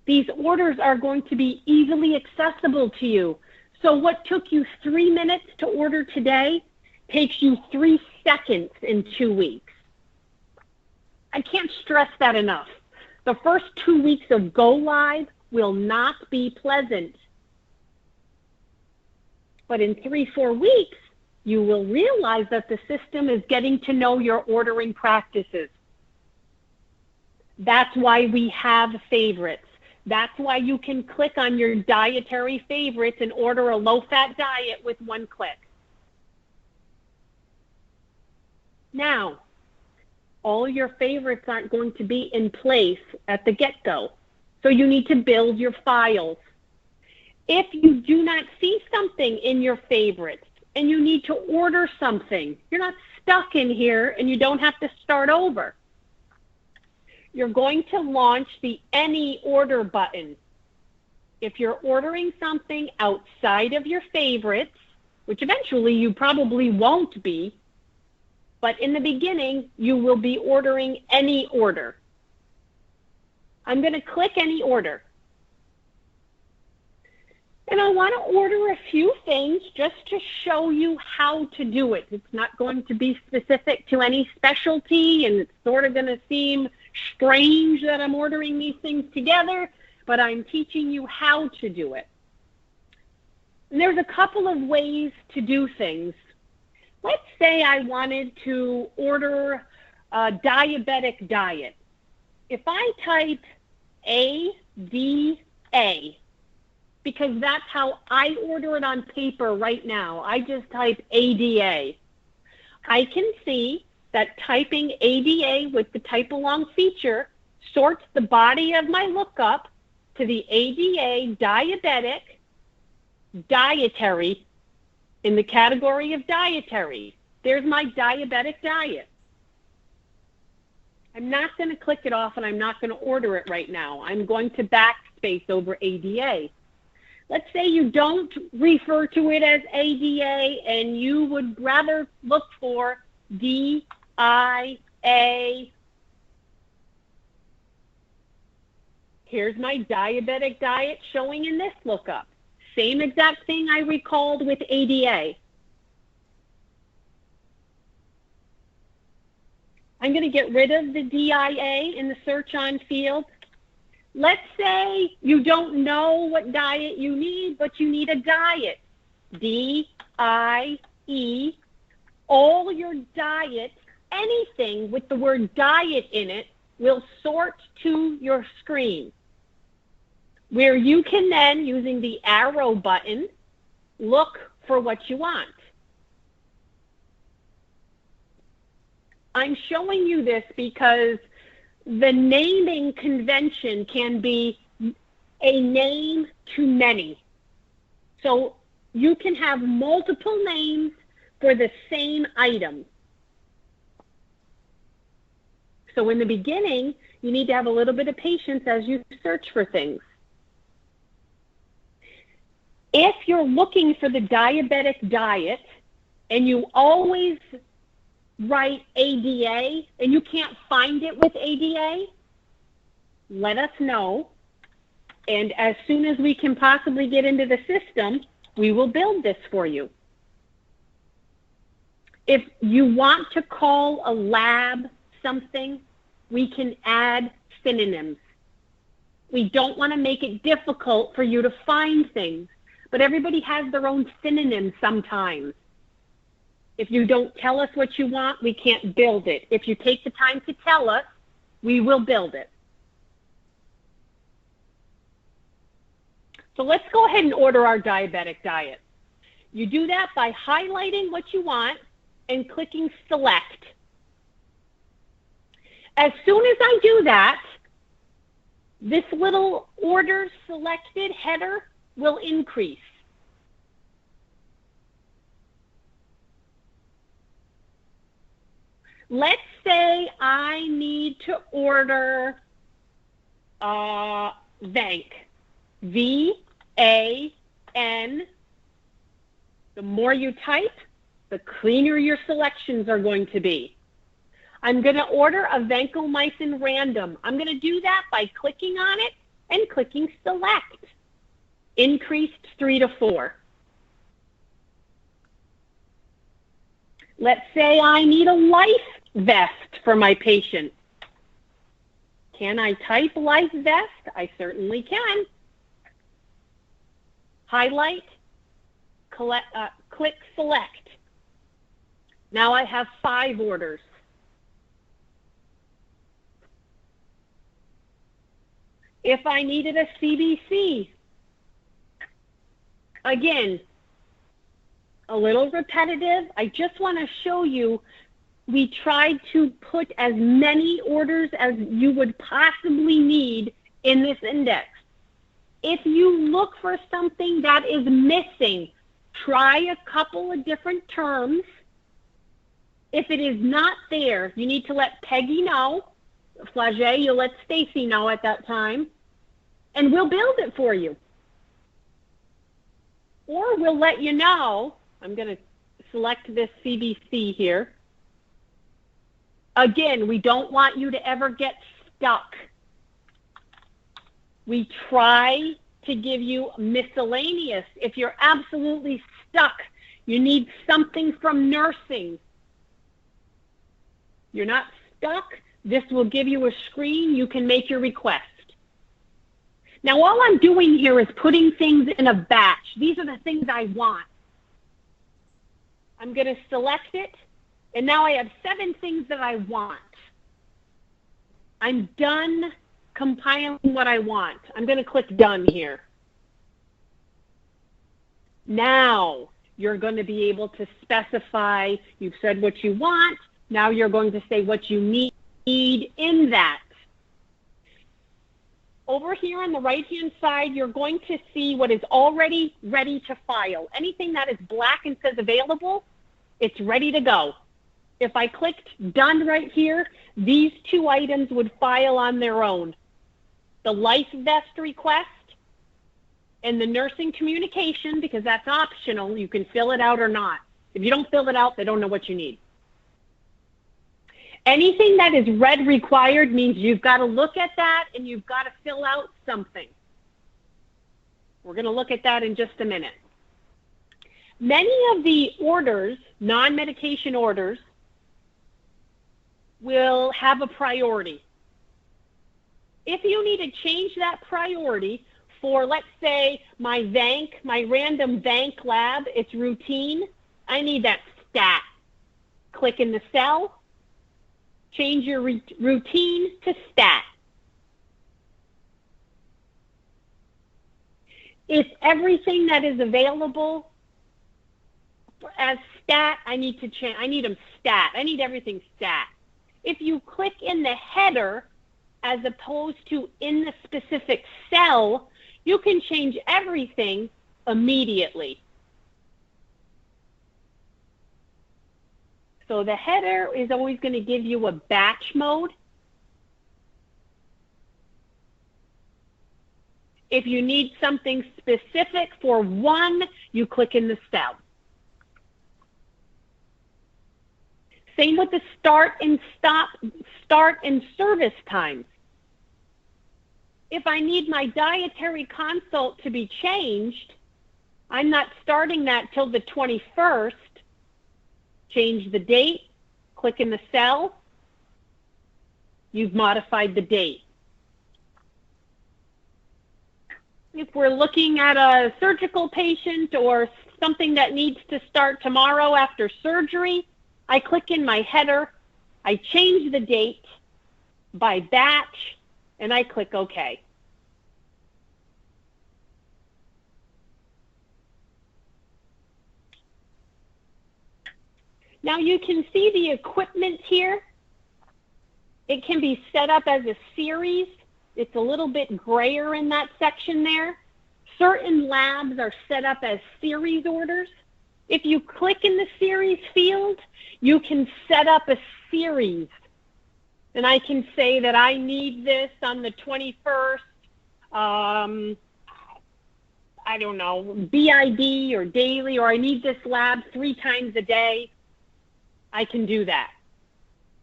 these orders are going to be easily accessible to you. So what took you 3 minutes to order today takes you 3 seconds in 2 weeks. I can't stress that enough. The first 2 weeks of go live will not be pleasant. But in 3-4 weeks, you will realize that the system is getting to know your ordering practices. That's why we have favorites. That's why you can click on your dietary favorites and order a low-fat diet with one click. Now, all your favorites aren't going to be in place at the get-go. So you need to build your files. If you do not see something in your favorites and you need to order something, you're not stuck in here and you don't have to start over. You're going to launch the Any Order button. If you're ordering something outside of your favorites, which eventually you probably won't be, but in the beginning, you will be ordering any order. I'm going to click Any Order. And I want to order a few things just to show you how to do it. It's not going to be specific to any specialty, and it's sort of going to seem strange that I'm ordering these things together, but I'm teaching you how to do it. And there's a couple of ways to do things. Let's say I wanted to order a diabetic diet. If I type ADA, because that's how I order it on paper right now, I just type ADA. I can see that typing ADA with the type along feature sorts the body of my lookup to the ADA diabetic dietary in the category of dietary. There's my diabetic diet. I'm not going to click it off and I'm not going to order it right now. I'm going to backspace over ADA. Let's say you don't refer to it as ADA and you would rather look for DIA Here's my diabetic diet showing in this lookup. Same exact thing I recalled with ADA. I'm going to get rid of the DIA in the search on field. Let's say you don't know what diet you need, but you need a diet. D-I-E. All your diet, anything with the word diet in it, will sort to your screen, where you can then, using the arrow button, look for what you want. I'm showing you this because the naming convention can be a name to many. So you can have multiple names for the same item. So in the beginning, you need to have a little bit of patience as you search for things. If you're looking for the diabetic diet and you always write ADA and you can't find it with ADA, let us know. And as soon as we can possibly get into the system, we will build this for you. If you want to call a lab something, we can add synonyms. We don't want to make it difficult for you to find things, but everybody has their own synonyms sometimes. If you don't tell us what you want, we can't build it. If you take the time to tell us, we will build it. So let's go ahead and order our diabetic diet. You do that by highlighting what you want and clicking select. As soon as I do that, this little order selected header will increase. Let's say I need to order Vanc, V-A-N. The more you type, the cleaner your selections are going to be. I'm going to order a vancomycin random. I'm going to do that by clicking on it and clicking select. Increased 3 to 4. Let's say I need a life vest for my patient. Can I type life vest? I certainly can. Highlight, click select. Now I have 5 orders. If I needed a CBC, again, a little repetitive. I just want to show you we tried to put as many orders as you would possibly need in this index. If you look for something that is missing, try a couple of different terms. If it is not there, you need to let Peggy know. Flagey, you'll let Stacy know at that time, and we'll build it for you. Or we'll let you know. I'm going to select this CBC here. Again, we don't want you to ever get stuck. We try to give you miscellaneous. If you're absolutely stuck, you need something from nursing. You're not stuck. This will give you a screen. You can make your request. Now, all I'm doing here is putting things in a batch. These are the things I want. I'm going to select it, and now I have 7 things that I want. I'm done compiling what I want. I'm going to click done here. Now you're going to be able to specify, you've said what you want, now you're going to say what you need in that. Over here on the right-hand side, you're going to see what is already ready to file. Anything that is black and says available, it's ready to go. If I clicked done right here, these 2 items would file on their own. The life vest request and the nursing communication, because that's optional. You can fill it out or not. If you don't fill it out, they don't know what you need. Anything that is red required means you've got to look at that and you've got to fill out something. We're going to look at that in just a minute. Many of the orders, non-medication orders, will have a priority. If you need to change that priority for, let's say, my random vanc lab, it's routine, I need that stat. Click in the cell, change your routine to stat. If everything that is available as stat, I need to change. I need them stat. I need everything stat. If you click in the header as opposed to in the specific cell, you can change everything immediately. So the header is always going to give you a batch mode. If you need something specific for one, you click in the cell. Same with the start and service times. If I need my dietary consult to be changed, I'm not starting that till the 21st. Change the date, click in the cell, you've modified the date. If we're looking at a surgical patient or something that needs to start tomorrow after surgery, I click in my header, I change the date by batch, and I click OK. Now you can see the equipment here. It can be set up as a series. It's a little bit grayer in that section there. Certain labs are set up as series orders. If you click in the series field, you can set up a series. And I can say that I need this on the 21st, I don't know, BID or daily, or I need this lab 3 times a day. I can do that.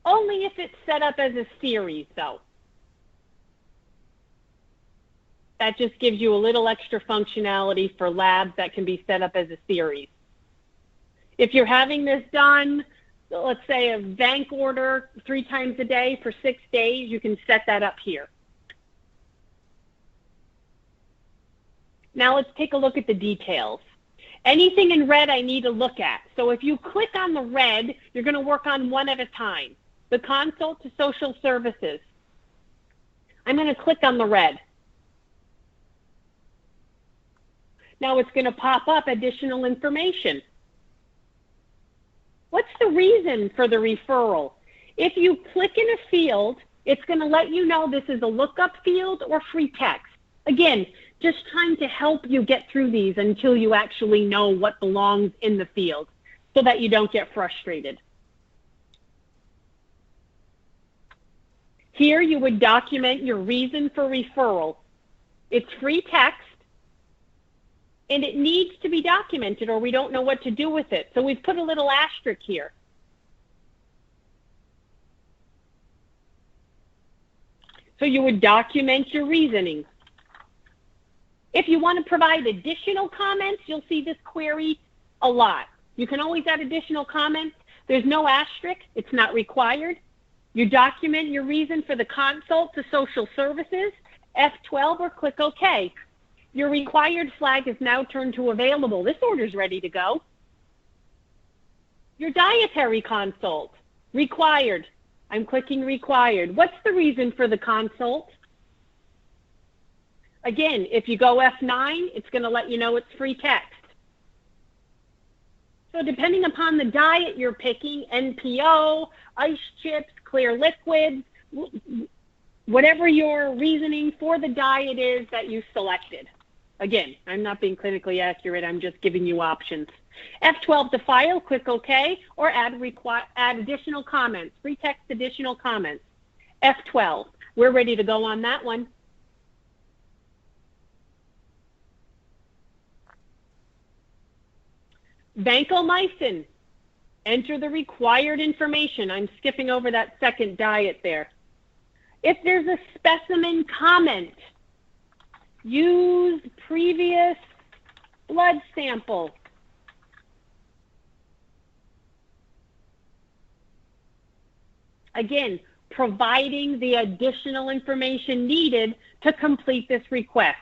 Only if it's set up as a series, though. That just gives you a little extra functionality for labs that can be set up as a series. If you're having this done, let's say a vanc order 3 times a day for 6 days, you can set that up here. Now let's take a look at the details. Anything in red I need to look at. So if you click on the red, you're going to work on one at a time. The consult to social services. I'm going to click on the red. Now it's going to pop up additional information. What's the reason for the referral? If you click in a field, it's going to let you know this is a lookup field or free text. Again, just trying to help you get through these until you actually know what belongs in the field so that you don't get frustrated. Here you would document your reason for referral. It's free text, and it needs to be documented or we don't know what to do with it. So we've put a little asterisk here. So you would document your reasoning. If you want to provide additional comments, you'll see this query a lot. You can always add additional comments. There's no asterisk. It's not required. You document your reason for the consult to social services, F12, or click OK. Your required flag is now turned to available. This order's ready to go. Your dietary consult, required. I'm clicking required. What's the reason for the consult? Again, if you go F9, it's going to let you know it's free text. So depending upon the diet you're picking, NPO, ice chips, clear liquids, whatever your reasoning for the diet is that you selected. Again, I'm not being clinically accurate. I'm just giving you options. F12 to file, click OK, or add additional comments, free text additional comments. F12, we're ready to go on that one. Vancomycin. enter the required information. I'm skipping over that second diet there. If there's a specimen comment, use previous blood sample. Again, providing the additional information needed to complete this request.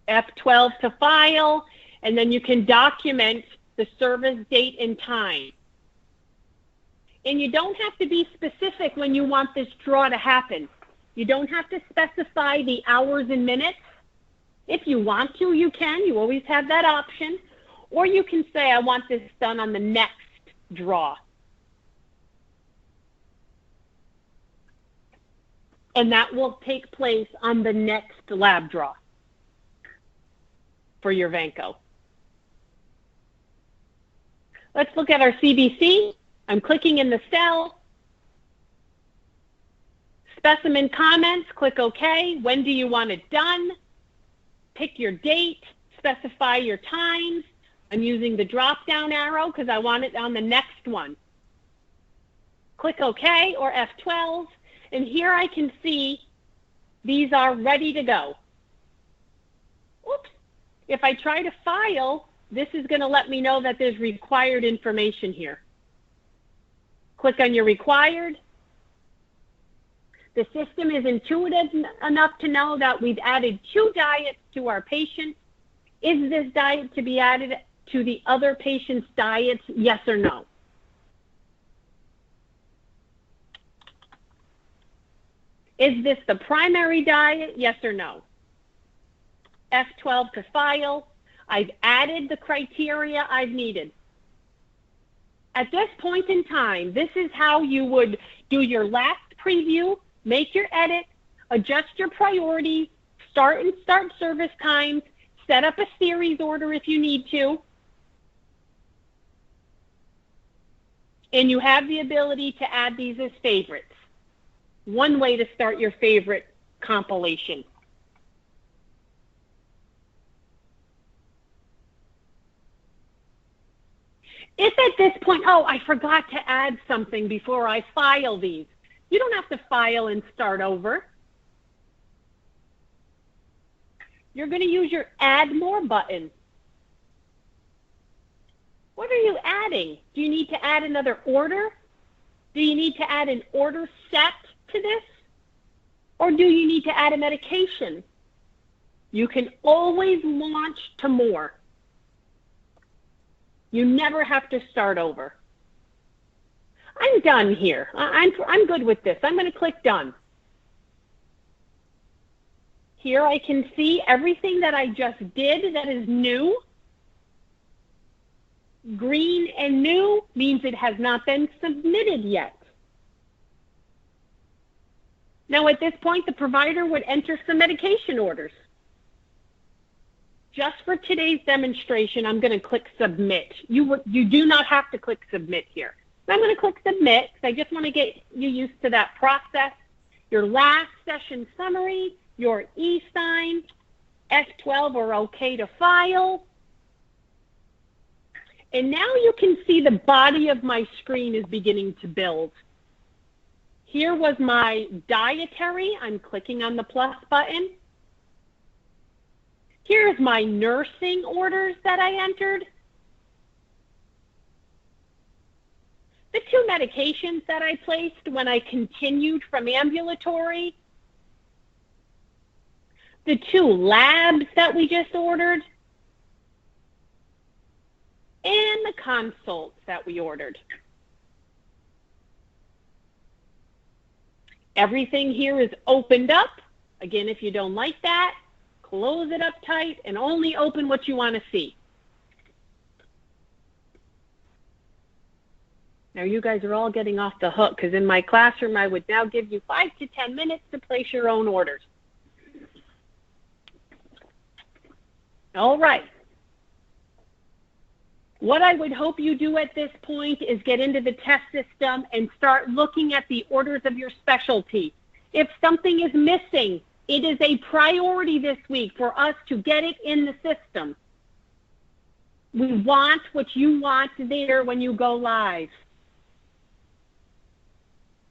F12 to file, and then you can document the service date and time. And you don't have to be specific when you want this draw to happen. You don't have to specify the hours and minutes. If you want to, you can. You always have that option. Or you can say, I want this done on the next draw. And that will take place on the next lab draw for your Vanco. Let's look at our CBC. I'm clicking in the cell. Specimen comments, click OK. When do you want it done? Pick your date, specify your times. I'm using the drop-down arrow because I want it on the next one. Click OK or F12, and here I can see these are ready to go. Oops. If I try to file, this is going to let me know that there's required information here. Click on your required. The system is intuitive enough to know that we've added 2 diets to our patient. Is this diet to be added to the other patient's diets, yes or no? Is this the primary diet, yes or no? F12 to file. I've added the criteria I've needed. At this point in time, this is how you would do your last preview, make your edit, adjust your priorities, start and start service times, set up a series order if you need to, and you have the ability to add these as favorites. One way to start your favorite compilation. If at this point, oh, I forgot to add something before I file these, you don't have to file and start over. You're going to use your Add More button. What are you adding? Do you need to add another order? Do you need to add an order set to this? Or do you need to add a medication? You can always launch to more. You never have to start over. I'm done here. I'm good with this. I'm going to click done. Here I can see everything that I just did that is new. Green and new means it has not been submitted yet. Now at this point, the provider would enter some medication orders. Just for today's demonstration, I'm going to click submit. You do not have to click submit here. So I'm going to click submit because I just want to get you used to that process. Your last session summary, your e-sign, F12 or OK to file. And now you can see the body of my screen is beginning to build. Here was my dietary. I'm clicking on the plus button. Here's my nursing orders that I entered. The 2 medications that I placed when I continued from ambulatory. The 2 labs that we just ordered. And the consults that we ordered. Everything here is opened up. Again, if you don't like that, close it up tight and only open what you want to see. Now you guys are all getting off the hook because in my classroom I would now give you 5 to 10 minutes to place your own orders. All right. What I would hope you do at this point is get into the test system and start looking at the orders of your specialty. If something is missing, it is a priority this week for us to get it in the system. We want what you want there when you go live.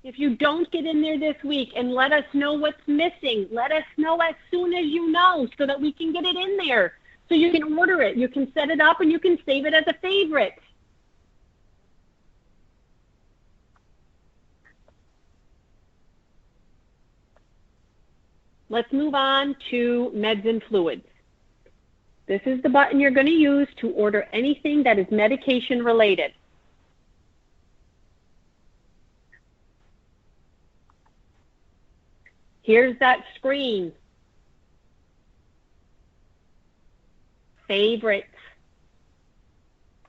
If you don't get in there this week and let us know what's missing, let us know as soon as you know so that we can get it in there. So you can order it, you can set it up, and you can save it as a favorite. Let's move on to meds and fluids. This is the button you're going to use to order anything that is medication related. Here's that screen. Favorites.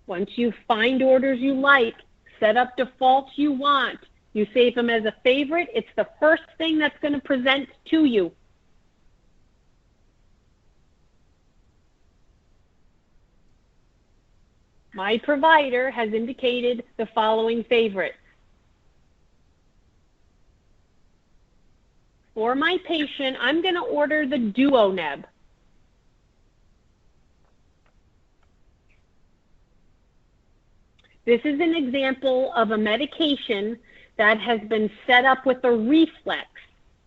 Once you find orders you like, set up defaults you want, you save them as a favorite, it's the first thing that's going to present to you. My provider has indicated the following favorites. For my patient, I'm going to order the DuoNeb. This is an example of a medication that has been set up with a reflex,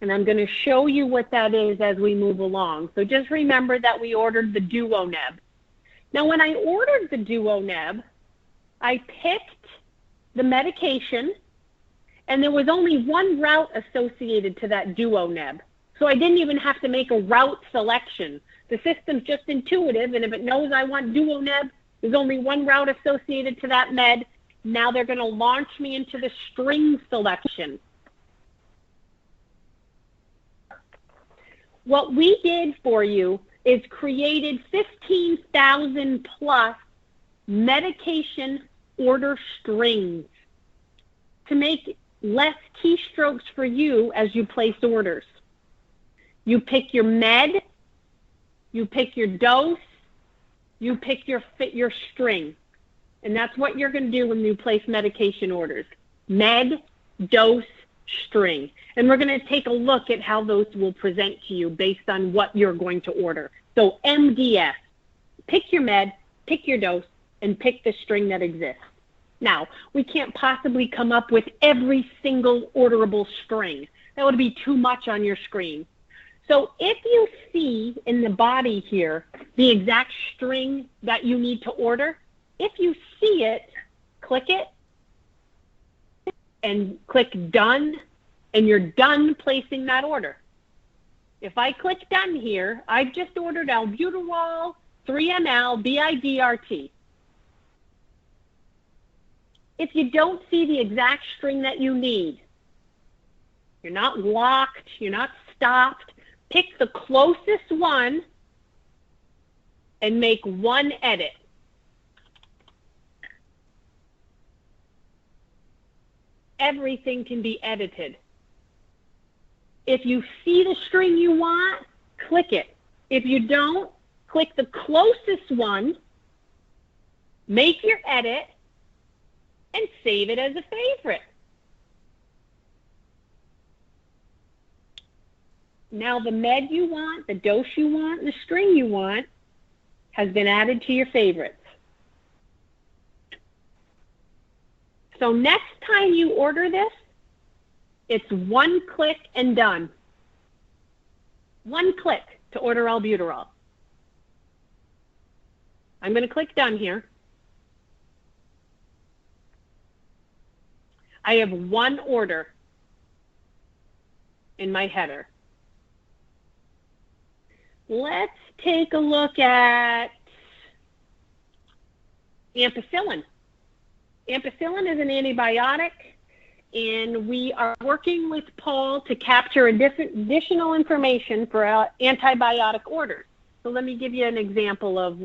and I'm going to show you what that is as we move along. So just remember that we ordered the DuoNeb. Now, when I ordered the DuoNeb, I picked the medication, and there was only one route associated to that DuoNeb. So I didn't even have to make a route selection. The system's just intuitive, and if it knows I want DuoNeb, there's only one route associated to that med. Now they're going to launch me into the string selection. What we did for you is created 15,000 plus medication order strings to make less keystrokes for you as you place orders. You pick your med, you pick your dose, you pick your string. And that's what you're going to do when you place medication orders. Med, dose, string. And we're going to take a look at how those will present to you based on what you're going to order. So MDS, pick your med, pick your dose, and pick the string that exists. Now, we can't possibly come up with every single orderable string. That would be too much on your screen. So if you see in the body here the exact string that you need to order, if you see it, click it and click done, and you're done placing that order. If I click done here, I've just ordered albuterol 3 ml BIDRT. If you don't see the exact string that you need, you're not locked, you're not stopped, pick the closest one and make one edit. Everything can be edited. If you see the string you want, click it. If you don't, click the closest one, make your edit, and save it as a favorite. Now the med you want, the dose you want, and the string you want has been added to your favorites. So next time you order this, it's one click and done. One click to order albuterol. I'm going to click done here. I have one order in my header. Let's take a look at ampicillin. Ampicillin is an antibiotic, and we are working with Paul to capture additional information for antibiotic orders. So let me give you an example of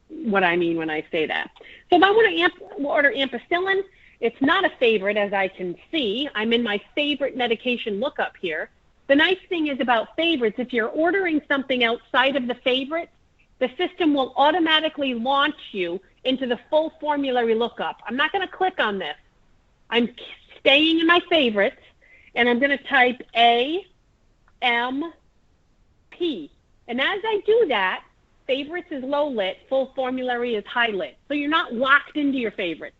what I mean when I say that. So if I want to order ampicillin, it's not a favorite, as I can see. I'm in my favorite medication lookup here. The nice thing is about favorites, if you're ordering something outside of the favorites, the system will automatically launch you into the full formulary lookup. I'm not going to click on this. I'm staying in my favorites, and I'm going to type AMP. And as I do that, favorites is low lit, full formulary is high lit. So you're not locked into your favorites.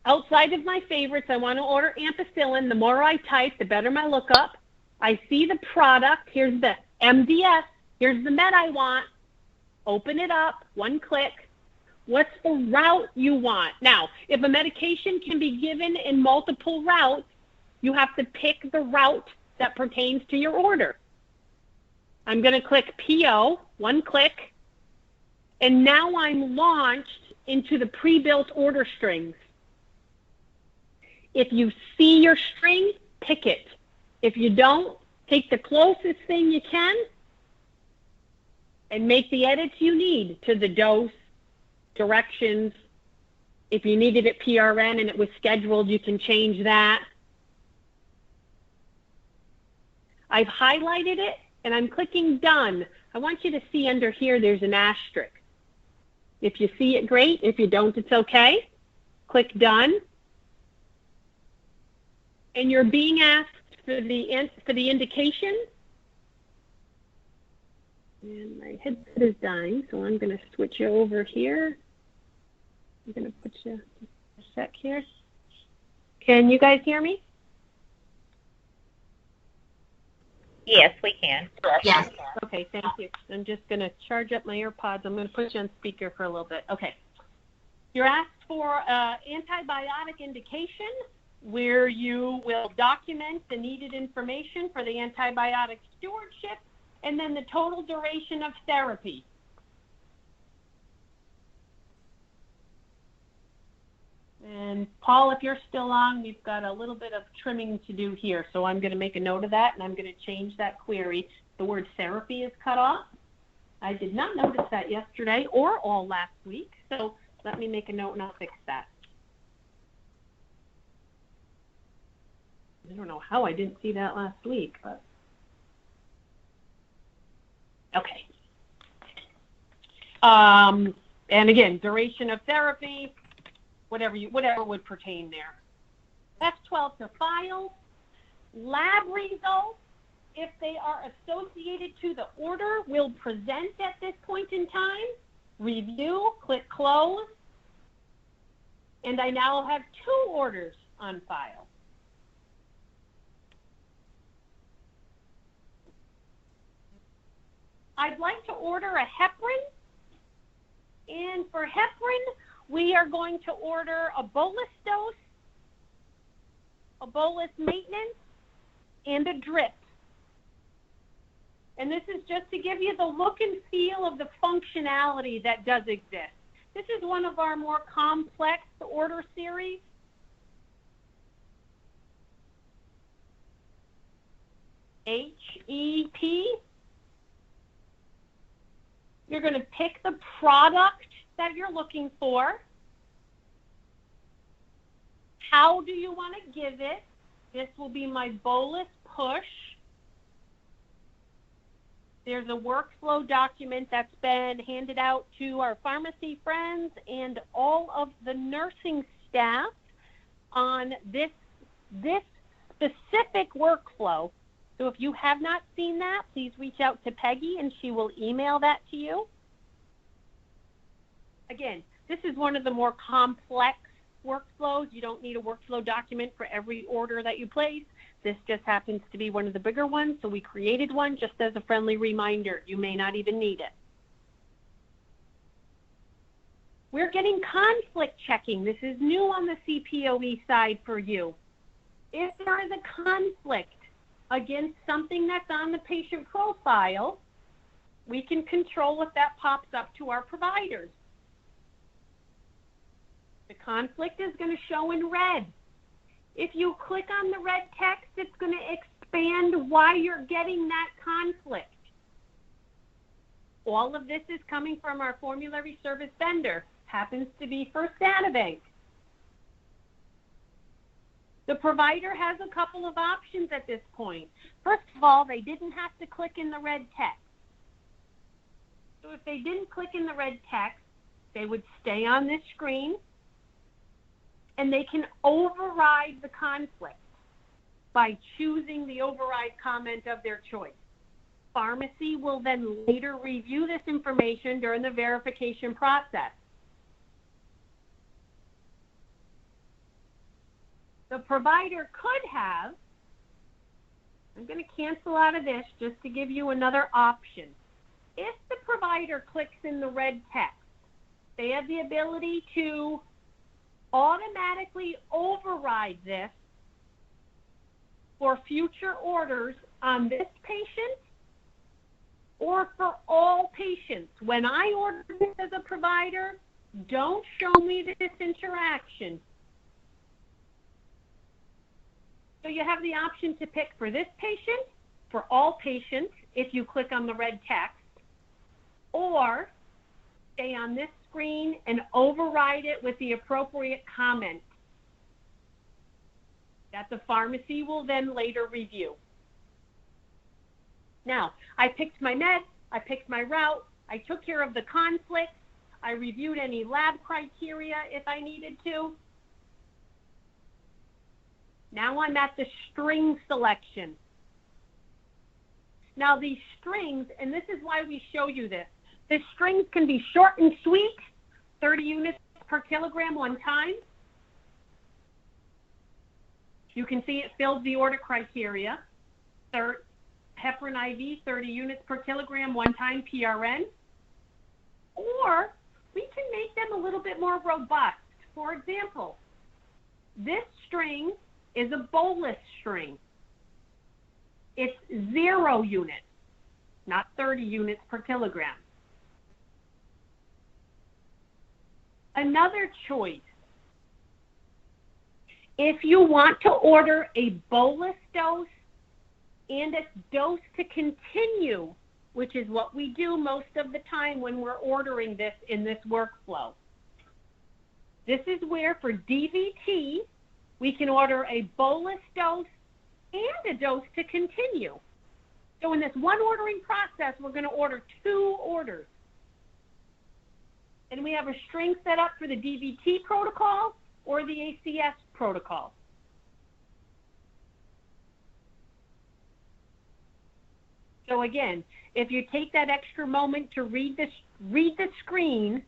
Outside of my favorites, I want to order ampicillin. The more I type, the better my lookup. I see the product. Here's the MDS. Here's the med I want. Open it up, one click. What's the route you want? Now, if a medication can be given in multiple routes, you have to pick the route that pertains to your order. I'm going to click PO, one click, and now I'm launched into the pre-built order strings. If you see your string, pick it. If you don't, take the closest thing you can and make the edits you need to the dose, directions. If you needed it PRN and it was scheduled, you can change that. I've highlighted it and I'm clicking done. I want you to see under here there's an asterisk. If you see it, great. If you don't, it's okay. Click done. And you're being asked for the indication. And my headset is dying, so I'm going to switch you over here. I'm going to put you a sec here. Can you guys hear me? Yes, we can. Yes. Okay, thank you. I'm just going to charge up my AirPods. I'm going to put you on speaker for a little bit. Okay. You're asked for antibiotic indication, where you will document the needed information for the antibiotic stewardship, and then the total duration of therapy. And Paul, if you're still on, we've got a little bit of trimming to do here, so I'm going to make a note of that, and I'm going to change that query. The word therapy is cut off. I did not notice that yesterday or all last week, so let me make a note and I'll fix that. I don't know how I didn't see that last week, but okay. And again, duration of therapy, whatever would pertain there. F12 to file. Lab results, if they are associated to the order, will present at this point in time. Review, click close. And I now have 2 orders on file. I'd like to order a heparin, and for heparin, we are going to order a bolus dose, a bolus maintenance, and a drip. And this is just to give you the look and feel of the functionality that does exist. This is one of our more complex order series. HEP. You're going to pick the product that you're looking for. How do you want to give it? This will be my bolus push. There's a workflow document that's been handed out to our pharmacy friends and all of the nursing staff on this specific workflow. So if you have not seen that, please reach out to Peggy and she will email that to you. Again, this is one of the more complex workflows. You don't need a workflow document for every order that you place. This just happens to be one of the bigger ones, so we created one just as a friendly reminder. You may not even need it. We're getting conflict checking. This is new on the CPOE side for you. If there is a conflict against something that's on the patient profile, we can control if that pops up to our providers. The conflict is going to show in red. If you click on the red text, it's going to expand why you're getting that conflict. All of this is coming from our formulary service vendor. Happens to be First Data Bank. The provider has a couple of options at this point. First of all, they didn't have to click in the red text. So if they didn't click in the red text, they would stay on this screen and they can override the conflict by choosing the override comment of their choice. pharmacy will then later review this information during the verification process. The provider could have, I'm going to cancel out of this just to give you another option. If the provider clicks in the red text, they have the ability to automatically override this for future orders on this patient or for all patients. When I order this as a provider, don't show me this interaction. So you have the option to pick for this patient, for all patients, if you click on the red text, or stay on this screen and override it with the appropriate comment that the pharmacy will then later review. Now, I picked my meds, I picked my route, I took care of the conflicts, I reviewed any lab criteria if I needed to. Now I'm at the string selection. Now these strings, and this is why we show you this, the strings can be short and sweet, 30 units per kilogram one time. You can see it fills the order criteria. Heparin IV, 30 units per kilogram one time PRN. Or we can make them a little bit more robust. For example, this string is a bolus string. It's 0 units, not 30 units per kilogram. Another choice, if you want to order a bolus dose and a dose to continue, which is what we do most of the time when we're ordering this in this workflow. This is where for DVT, we can order a bolus dose and a dose to continue. So in this one ordering process, we're going to order 2 orders. And we have a string set up for the DVT protocol or the ACS protocol. So again, if you take that extra moment to read the screen,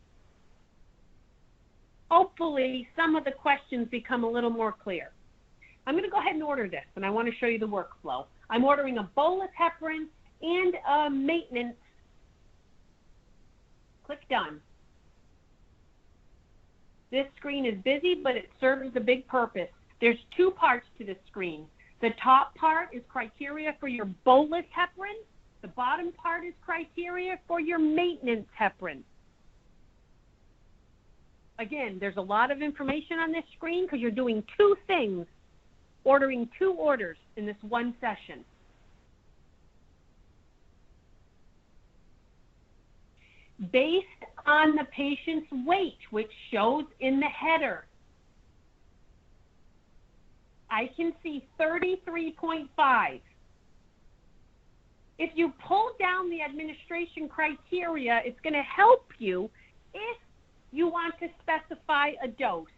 hopefully some of the questions become a little more clear. I'm going to go ahead and order this, and I want to show you the workflow. I'm ordering a bolus heparin and a maintenance. Click done. This screen is busy, but it serves a big purpose. There's 2 parts to this screen. The top part is criteria for your bolus heparin. The bottom part is criteria for your maintenance heparin. Again, there's a lot of information on this screen because you're doing 2 things, ordering 2 orders in this one session. Based on the patient's weight, which shows in the header, I can see 33.5. If you pull down the administration criteria, it's going to help you if you want to specify a dose.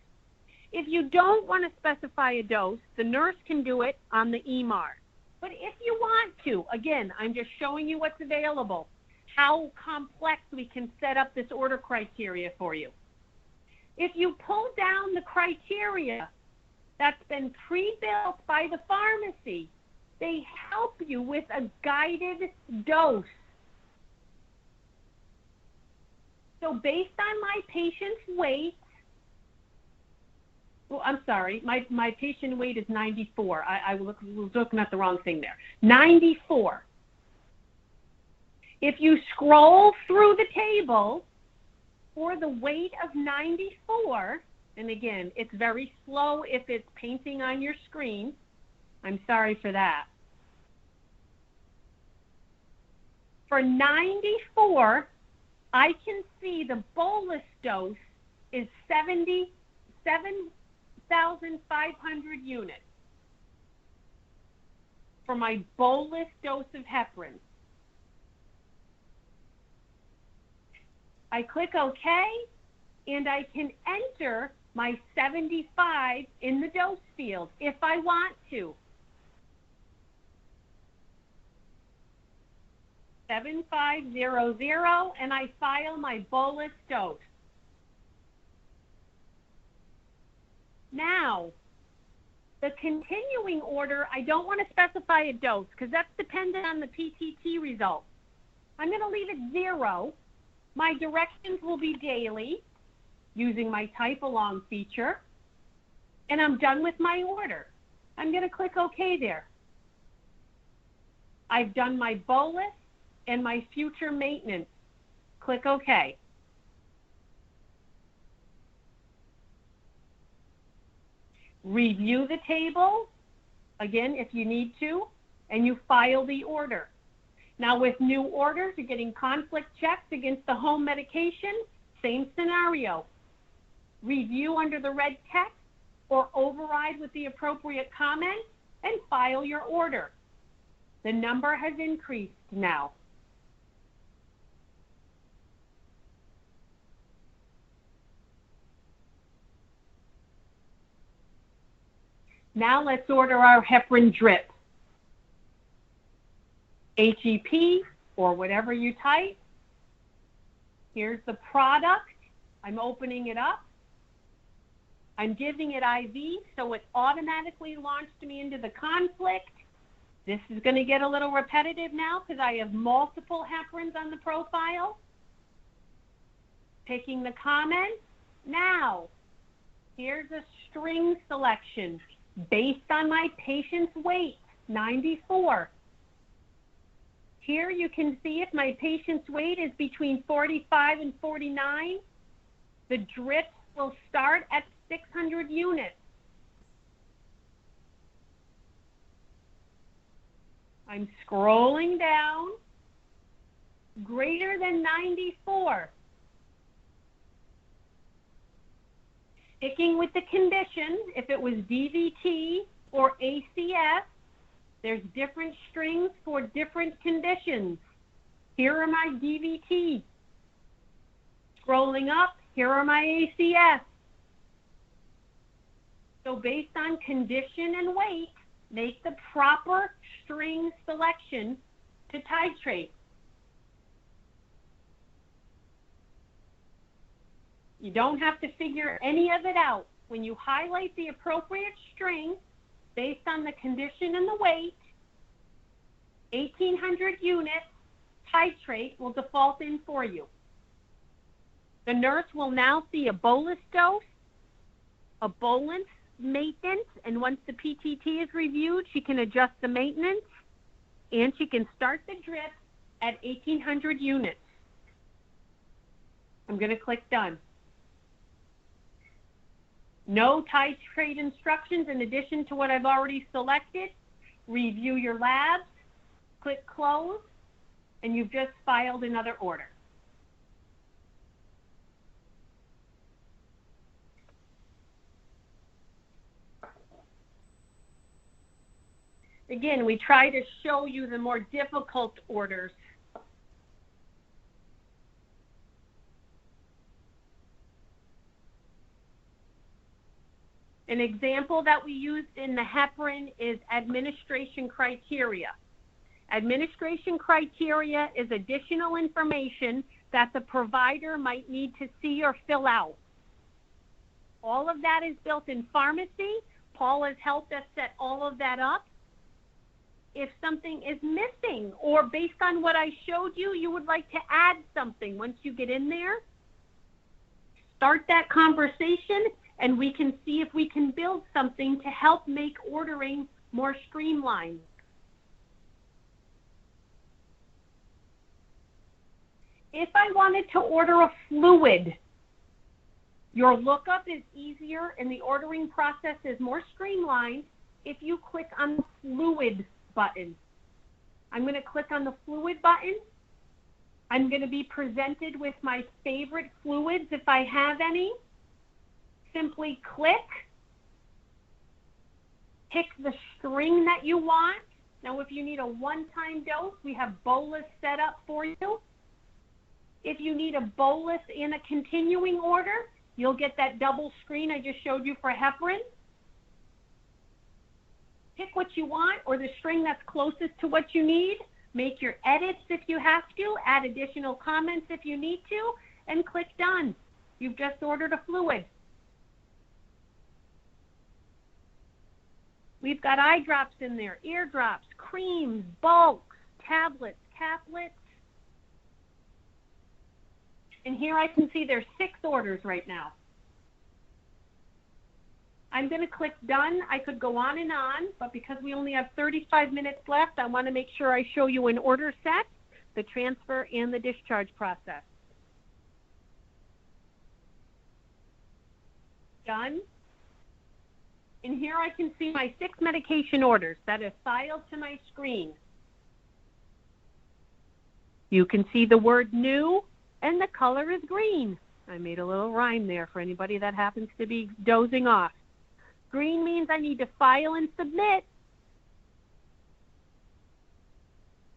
If you don't want to specify a dose, the nurse can do it on the EMR. But if you want to, again, I'm just showing you what's available, how complex we can set up this order criteria for you. If you pull down the criteria that's been pre-built by the pharmacy, they help you with a guided dose. So based on my patient's weight, well, I'm sorry, my patient weight is 94. I was looking at the wrong thing there. 94. If you scroll through the table for the weight of 94, and again, it's very slow if it's painting on your screen. I'm sorry for that. For 94, I can see the bolus dose is 77,500 units for my bolus dose of heparin. I click OK, and I can enter my 75 in the dose field if I want to. 7500, and I file my bolus dose. Now, the continuing order, I don't want to specify a dose because that's dependent on the PTT result. I'm going to leave it 0. My directions will be daily using my type along feature, and I'm done with my order. I'm going to click OK there. I've done my bolus and my future maintenance. Click OK. Review the table, again, if you need to, and you file the order. Now with new orders, you're getting conflict checks against the home medication, same scenario. Review under the red text or override with the appropriate comment and file your order. The number has increased now. Now let's order our heparin drip. HEP or whatever you type. Here's the product. I'm opening it up. I'm giving it IV, so it automatically launched me into the conflict. This is going to get a little repetitive now because I have multiple heparins on the profile. Picking the comment. Now, here's a string selection based on my patient's weight, 94. Here you can see if my patient's weight is between 45 and 49, the drip will start at 600 units. I'm scrolling down, greater than 94. Sticking with the condition, if it was DVT or ACS, there's different strings for different conditions. Here are my DVT. Scrolling up, here are my ACS. So based on condition and weight, make the proper string selection to titrate. You don't have to figure any of it out. When you highlight the appropriate string based on the condition and the weight, 1,800 units titrate will default in for you. The nurse will now see a bolus dose, a bolus maintenance, and once the PTT is reviewed, she can adjust the maintenance, and she can start the drip at 1,800 units. I'm going to click Done. No titrate instructions in addition to what I've already selected. Review your labs, click Close, and you've just filed another order. Again, we try to show you the more difficult orders. An example that we used in the heparin is administration criteria. Administration criteria is additional information that the provider might need to see or fill out. All of that is built in pharmacy. Paul has helped us set all of that up. If something is missing or based on what I showed you, you would like to add something once you get in there, start that conversation and we can see if we can build something to help make ordering more streamlined. If I wanted to order a fluid, your lookup is easier and the ordering process is more streamlined if you click on the fluid button. I'm going to click on the fluid button. I'm going to be presented with my favorite fluids if I have any. Simply click, pick the string that you want. Now if you need a one-time dose, we have bolus set up for you. If you need a bolus in a continuing order, you'll get that double screen I just showed you for heparin. Pick what you want or the string that's closest to what you need. Make your edits if you have to, add additional comments if you need to, and click done. You've just ordered a fluid. We've got eye drops in there, ear drops, creams, bulks, tablets, caplets. And here I can see there's 6 orders right now. I'm going to click done. I could go on, but because we only have 35 minutes left, I want to make sure I show you an order set, the transfer, and the discharge process. Done. And here I can see my 6 medication orders that are filed to my screen. You can see the word new, and the color is green. I made a little rhyme there for anybody that happens to be dozing off. Green means I need to file and submit.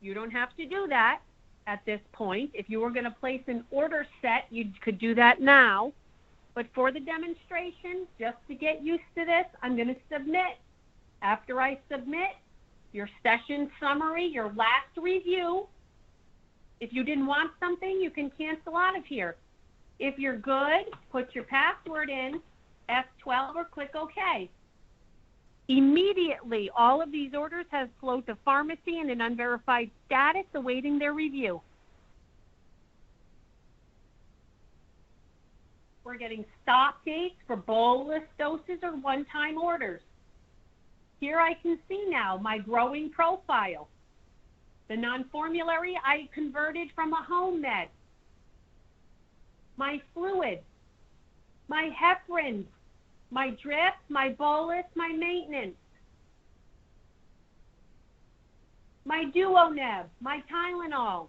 You don't have to do that at this point. If you were going to place an order set, you could do that now. But for the demonstration, just to get used to this, I'm going to submit. After I submit, your session summary, your last review. If you didn't want something, you can cancel out of here. If you're good, put your password in, F12, or click OK. Immediately, all of these orders have flowed to pharmacy in an unverified status awaiting their review. We're getting stop dates for bolus doses or one-time orders. Here I can see now my growing profile. The non-formulary I converted from a home med. My fluid, my heparin, my drip, my bolus, my maintenance, my Duoneb, my Tylenol.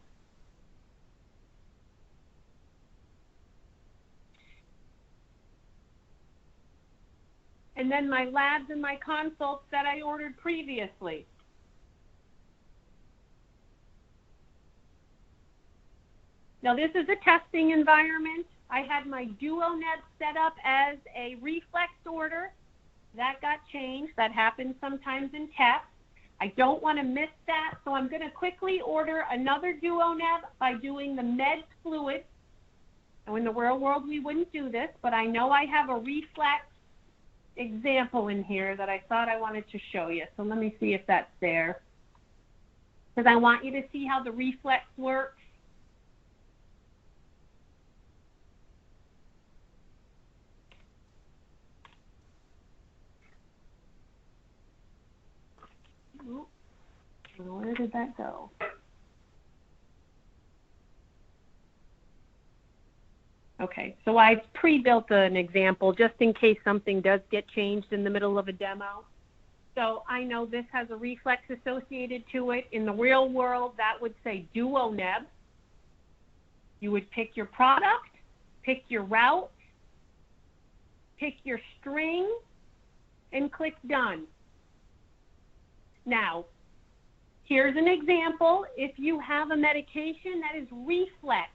And then my labs and my consults that I ordered previously. Now this is a testing environment. I had my Duoneb set up as a reflex order. That got changed. That happens sometimes in tests. I don't want to miss that, so I'm going to quickly order another Duoneb by doing the med fluid. Now in the real world we wouldn't do this, but I know I have a reflex example in here that I thought I wanted to show you. So let me see if that's there, because I want you to see how the reflex works. Where did that go? Okay, so I pre-built an example just in case something does get changed in the middle of a demo. So I know this has a reflex associated to it. In the real world, that would say Duoneb. You would pick your product, pick your route, pick your string, and click done. Now, here's an example. If you have a medication that is reflex,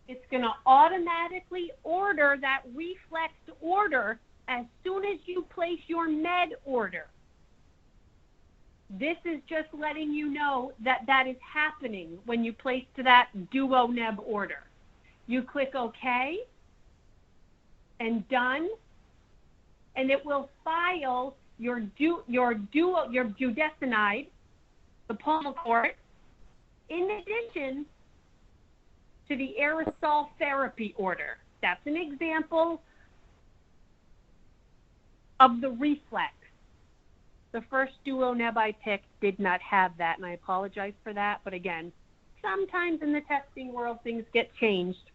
it's going to automatically order that reflex order as soon as you place your med order. This is just letting you know that that is happening when you place to that Duoneb order. You click OK and done, and it will file your budesonide, the Pulmicort, in addition to the aerosol therapy order. That's an example of the reflex. The first Duoneb I picked did not have that, and I apologize for that. But again, sometimes in the testing world, things get changed.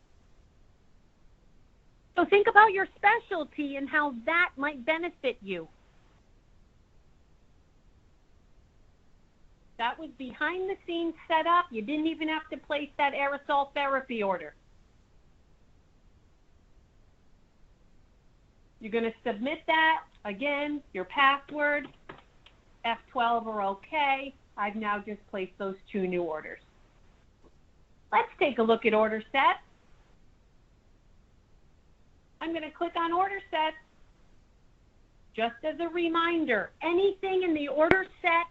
So think about your specialty and how that might benefit you. That was behind the scenes set up. You didn't even have to place that aerosol therapy order. You're going to submit that. Again, your password, F12 or OK. I've now just placed those 2 new orders. Let's take a look at order set. I'm going to click on order set. Just as a reminder, anything in the order set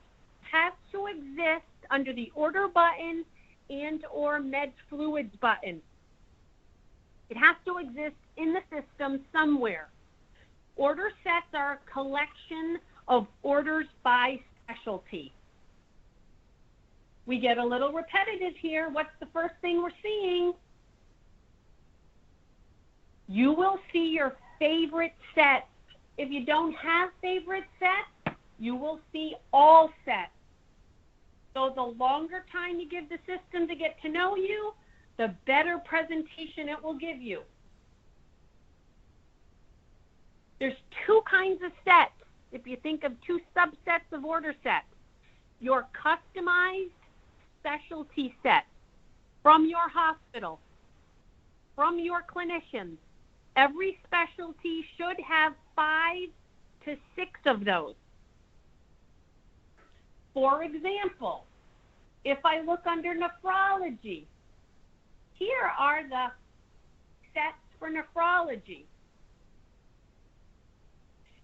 has to exist under the order button and or meds fluids button. It has to exist in the system somewhere. Order sets are a collection of orders by specialty. We get a little repetitive here. What's the first thing we're seeing? You will see your favorite sets. If you don't have favorite sets, you will see all sets. So the longer time you give the system to get to know you, the better presentation it will give you. There's two kinds of sets. If you think of two subsets of order sets, your customized specialty set from your hospital, from your clinicians. Every specialty should have 5 to 6 of those. For example, if I look under nephrology, here are the sets for nephrology.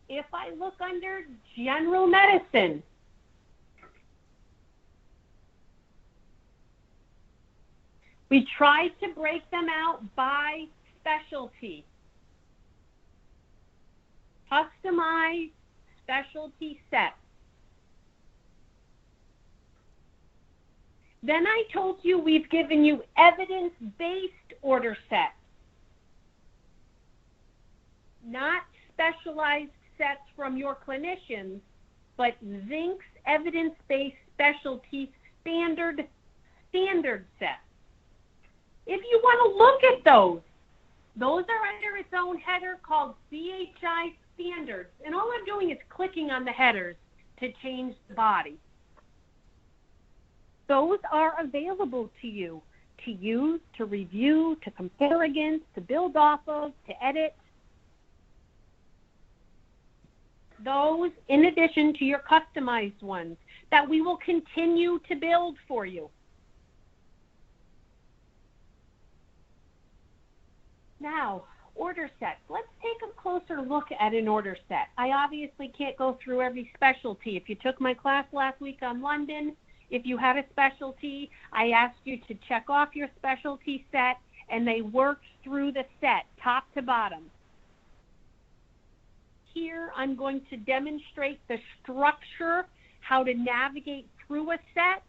If I look under general medicine, we try to break them out by specialty. Customized specialty sets. Then I told you we've given you evidence-based order sets, not specialized sets from your clinicians, but Zinc's evidence-based specialty standard sets. If you want to look at those are under its own header called CHI standards, and all I'm doing is clicking on the headers to change the body. Those are available to you to use, to review, to compare against, to build off of, to edit. Those in addition to your customized ones that we will continue to build for you. Now, order sets. Let's take a closer look at an order set. I obviously can't go through every specialty. If you took my class last week on London, if you had a specialty, I asked you to check off your specialty set, and they worked through the set, top to bottom. Here, I'm going to demonstrate the structure, how to navigate through a set.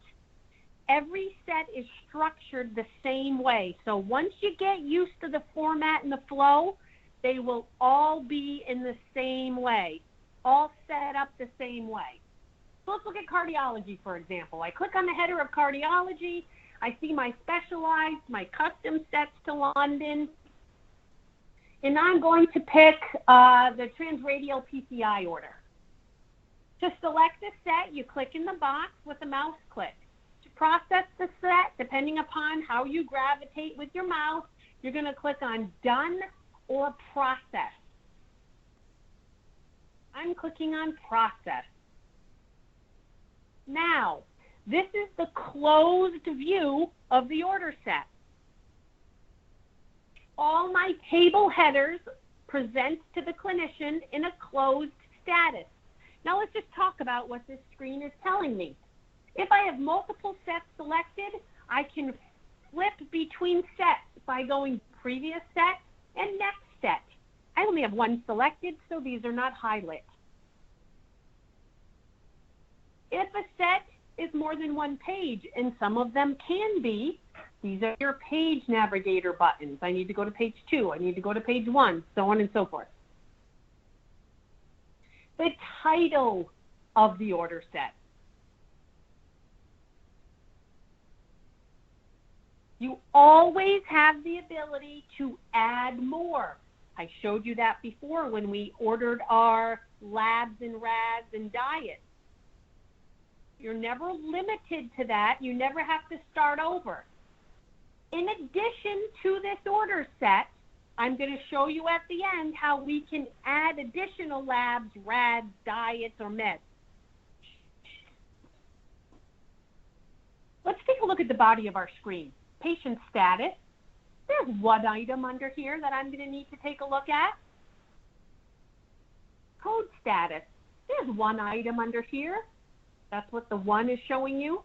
Every set is structured the same way. So once you get used to the format and the flow, they will all be in the same way, all set up the same way. So let's look at cardiology, for example. I click on the header of cardiology. I see my specialized, my custom sets to London. And I'm going to pick the transradial PCI order. To select the set, you click in the box with a mouse click. To process the set, depending upon how you gravitate with your mouse, you're going to click on Done or Process. I'm clicking on Process. Now, this is the closed view of the order set. All my table headers present to the clinician in a closed status. Now let's just talk about what this screen is telling me. If I have multiple sets selected, I can flip between sets by going previous set and next set. I only have one selected, so these are not highlit. If a set is more than one page, and some of them can be, these are your page navigator buttons. I need to go to page 2. I need to go to page 1, so on and so forth. The title of the order set. You always have the ability to add more. I showed you that before when we ordered our labs and rads and diets. You're never limited to that. You never have to start over. In addition to this order set, I'm going to show you at the end how we can add additional labs, rads, diets, or meds. Let's take a look at the body of our screen. Patient status. There's one item under here that I'm going to need to take a look at. Code status. There's one item under here. That's what the 1 is showing you.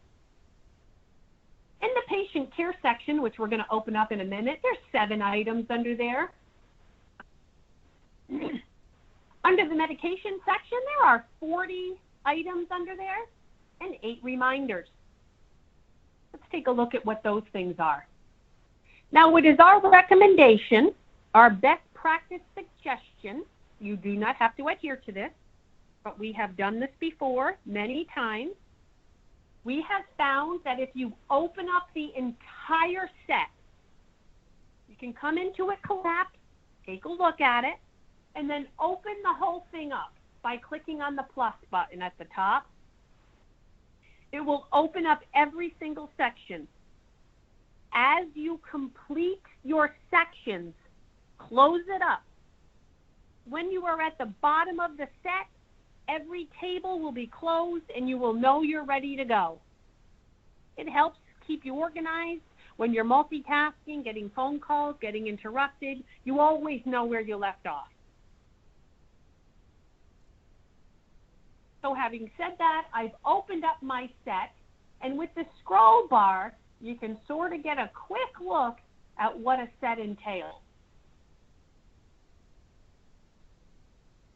patient care section, which we're going to open up in a minute, there's 7 items under there. Under the medication section, there are 40 items under there and 8 reminders. Let's take a look at what those things are. Now, what is our recommendation, our best practice suggestion, you do not have to adhere to this, but we have done this before many times. We have found that if you open up the entire set, you can come into it collapsed, take a look at it, and then open the whole thing up by clicking on the plus button at the top. It will open up every single section. As you complete your sections, close it up. When you are at the bottom of the set, every table will be closed and you will know you're ready to go. It helps keep you organized. When you're multitasking, getting phone calls, getting interrupted, you always know where you left off. So having said that, I've opened up my set, and with the scroll bar, you can sort of get a quick look at what a set entails.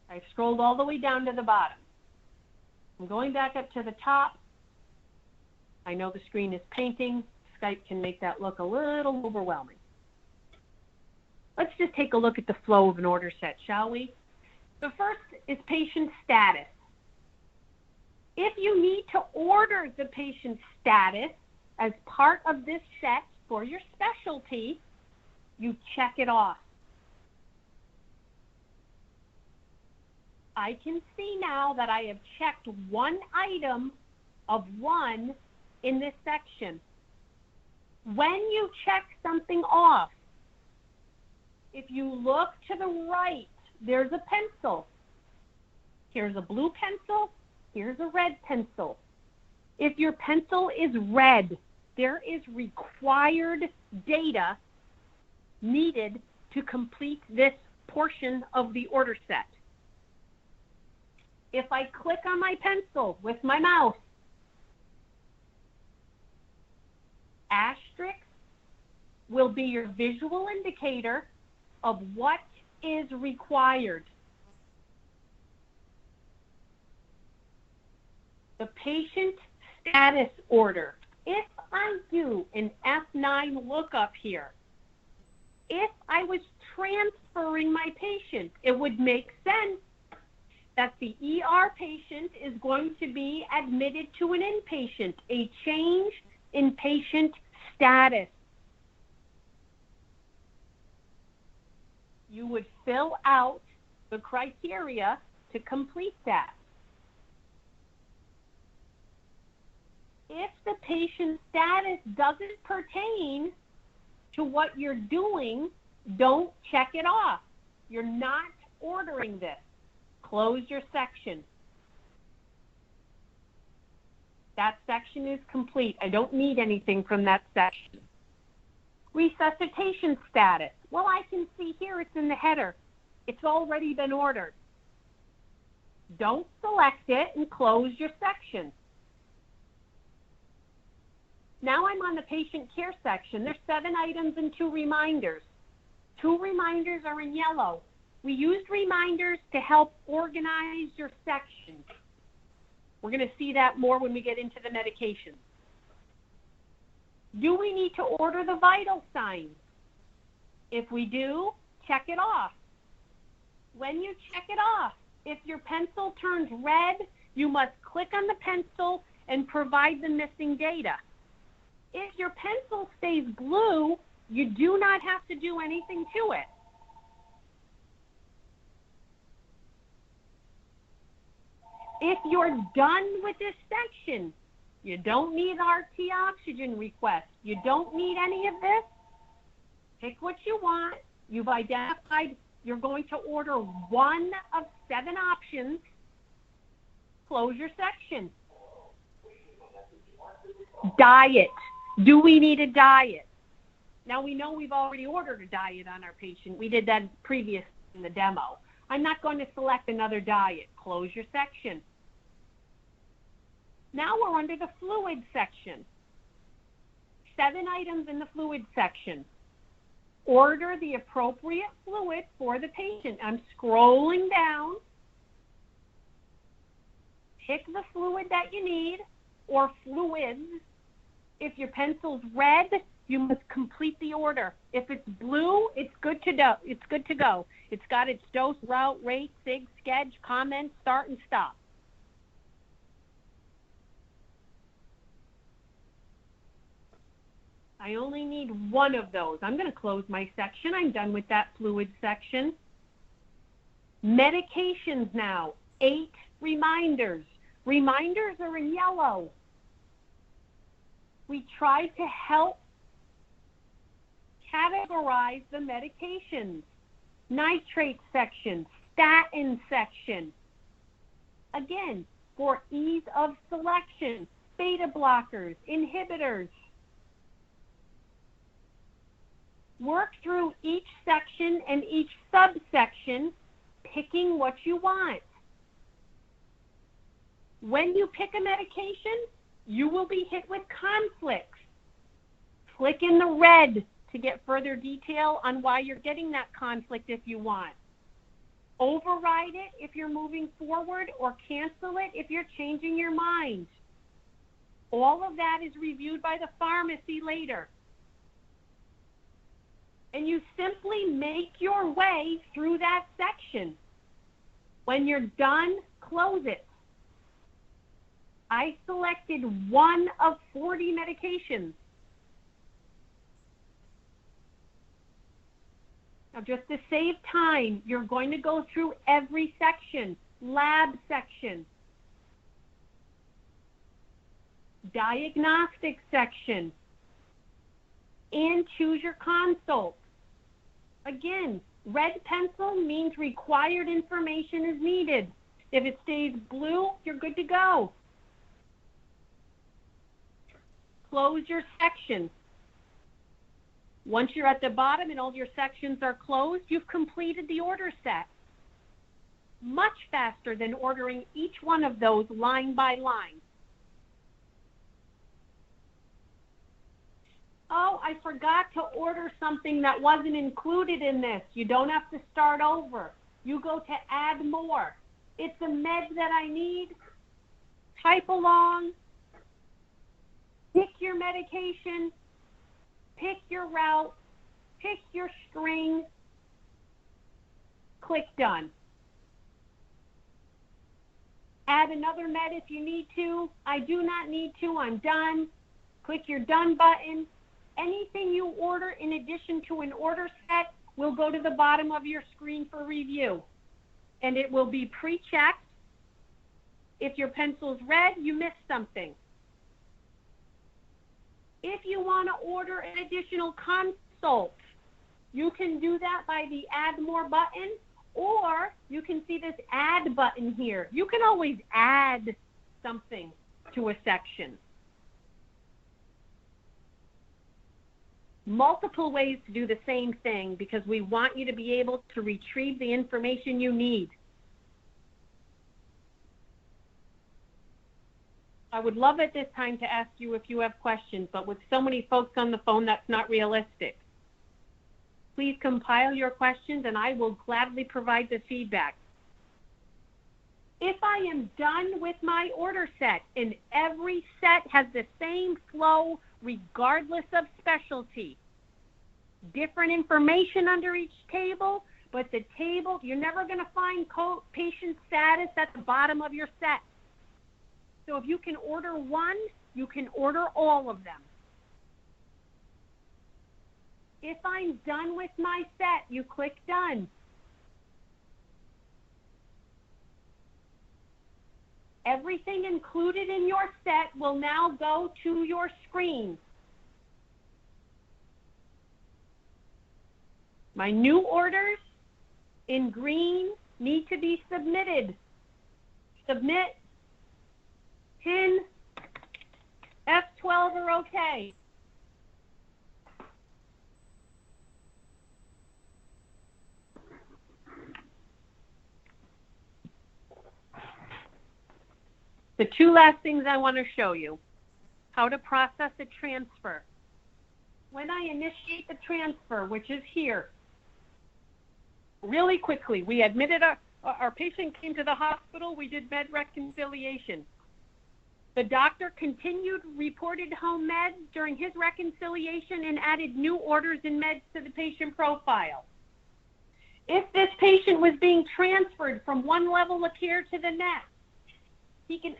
I've scrolled all the way down to the bottom. I'm going back up to the top. I know the screen is painting. Skype can make that look a little overwhelming. Let's just take a look at the flow of an order set, shall we? The first is patient status. If you need to order the patient status as part of this set for your specialty, you check it off. I can see now that I have checked one item of 1 in this section. When you check something off, if you look to the right, there's a pencil. Here's a blue pencil. Here's a red pencil. If your pencil is red, there is required data needed to complete this portion of the order set. If I click on my pencil with my mouse, asterisk will be your visual indicator of what is required. The patient status order. If I do an F9 lookup here, if I was transferring my patient, it would make sense that the ER patient is going to be admitted to an inpatient, a change in patient status. You would fill out the criteria to complete that. If the patient status doesn't pertain to what you're doing, don't check it off. You're not ordering this. Close your section. That section is complete. I don't need anything from that section. Resuscitation status. Well, I can see here it's in the header. It's already been ordered. Don't select it and close your section. Now I'm on the patient care section. There's 7 items and 2 reminders. 2 reminders are in yellow. We used reminders to help organize your sections. We're going to see that more when we get into the medications. Do we need to order the vital signs? If we do, check it off. When you check it off, if your pencil turns red, you must click on the pencil and provide the missing data. If your pencil stays blue, you do not have to do anything to it. If you're done with this section, you don't need RT oxygen request. You don't need any of this. Pick what you want. You've identified you're going to order 1 of 7 options. Close your section. Diet. Do we need a diet? Now we know we've already ordered a diet on our patient. We did that previous in the demo. I'm not going to select another diet. Close your section. Now we're under the fluid section. 7 items in the fluid section. Order the appropriate fluid for the patient. I'm scrolling down. Pick the fluid that you need, or fluids. If your pencil's red, you must complete the order. If it's blue, it's good to go. It's good to go. It's got its dose, route, rate, sig, sketch, comment, start, and stop. I only need 1 of those. I'm going to close my section. I'm done with that fluid section. Medications now. 8 reminders. Reminders are in yellow. We try to help categorize the medications. Nitrate section, statin section. Again, for ease of selection, beta blockers, inhibitors. Work through each section and each subsection, picking what you want. When you pick a medication, you will be hit with conflicts. Click in the red to get further detail on why you're getting that conflict if you want. Override it if you're moving forward, or cancel it if you're changing your mind. All of that is reviewed by the pharmacy later. And you simply make your way through that section. When you're done, close it. I selected 1 of 40 medications. Now, just to save time, you're going to go through every section. Lab section, diagnostic section, and choose your consult. Again, red pencil means required information is needed. If it stays blue, you're good to go. Close your section. Once you're at the bottom and all your sections are closed, you've completed the order set. Much faster than ordering each one of those line by line. Oh, I forgot to order something that wasn't included in this. You don't have to start over. You go to add more. It's a med that I need. Type along. Pick your medication. Pick your route. Pick your string. Click done. Add another med if you need to. I do not need to. I'm done. Click your done button. Anything you order in addition to an order set will go to the bottom of your screen for review. And it will be pre-checked. If your pencil's red, you missed something. If you want to order an additional consult, you can do that by the add more button, or you can see this add button here. You can always add something to a section. Multiple ways to do the same thing, because we want you to be able to retrieve the information you need. I would love at this time to ask you if you have questions, but with so many folks on the phone, that's not realistic. Please compile your questions and I will gladly provide the feedback. If I am done with my order set and every set has the same flow regardless of specialty, different information under each table, but the table, you're never going to find patient status at the bottom of your set. So if you can order one, you can order all of them. If I'm done with my set, you click done. Everything included in your set will now go to your screen. My new orders in green need to be submitted. Submit. PIN, F12 are okay. The 2 last things I want to show you. How to process a transfer. when I initiate the transfer, which is here, really quickly, we admitted our patient came to the hospital, we did med reconciliation. The doctor continued reported home meds during his reconciliation and added new orders and meds to the patient profile. If this patient was being transferred from one level of care to the next,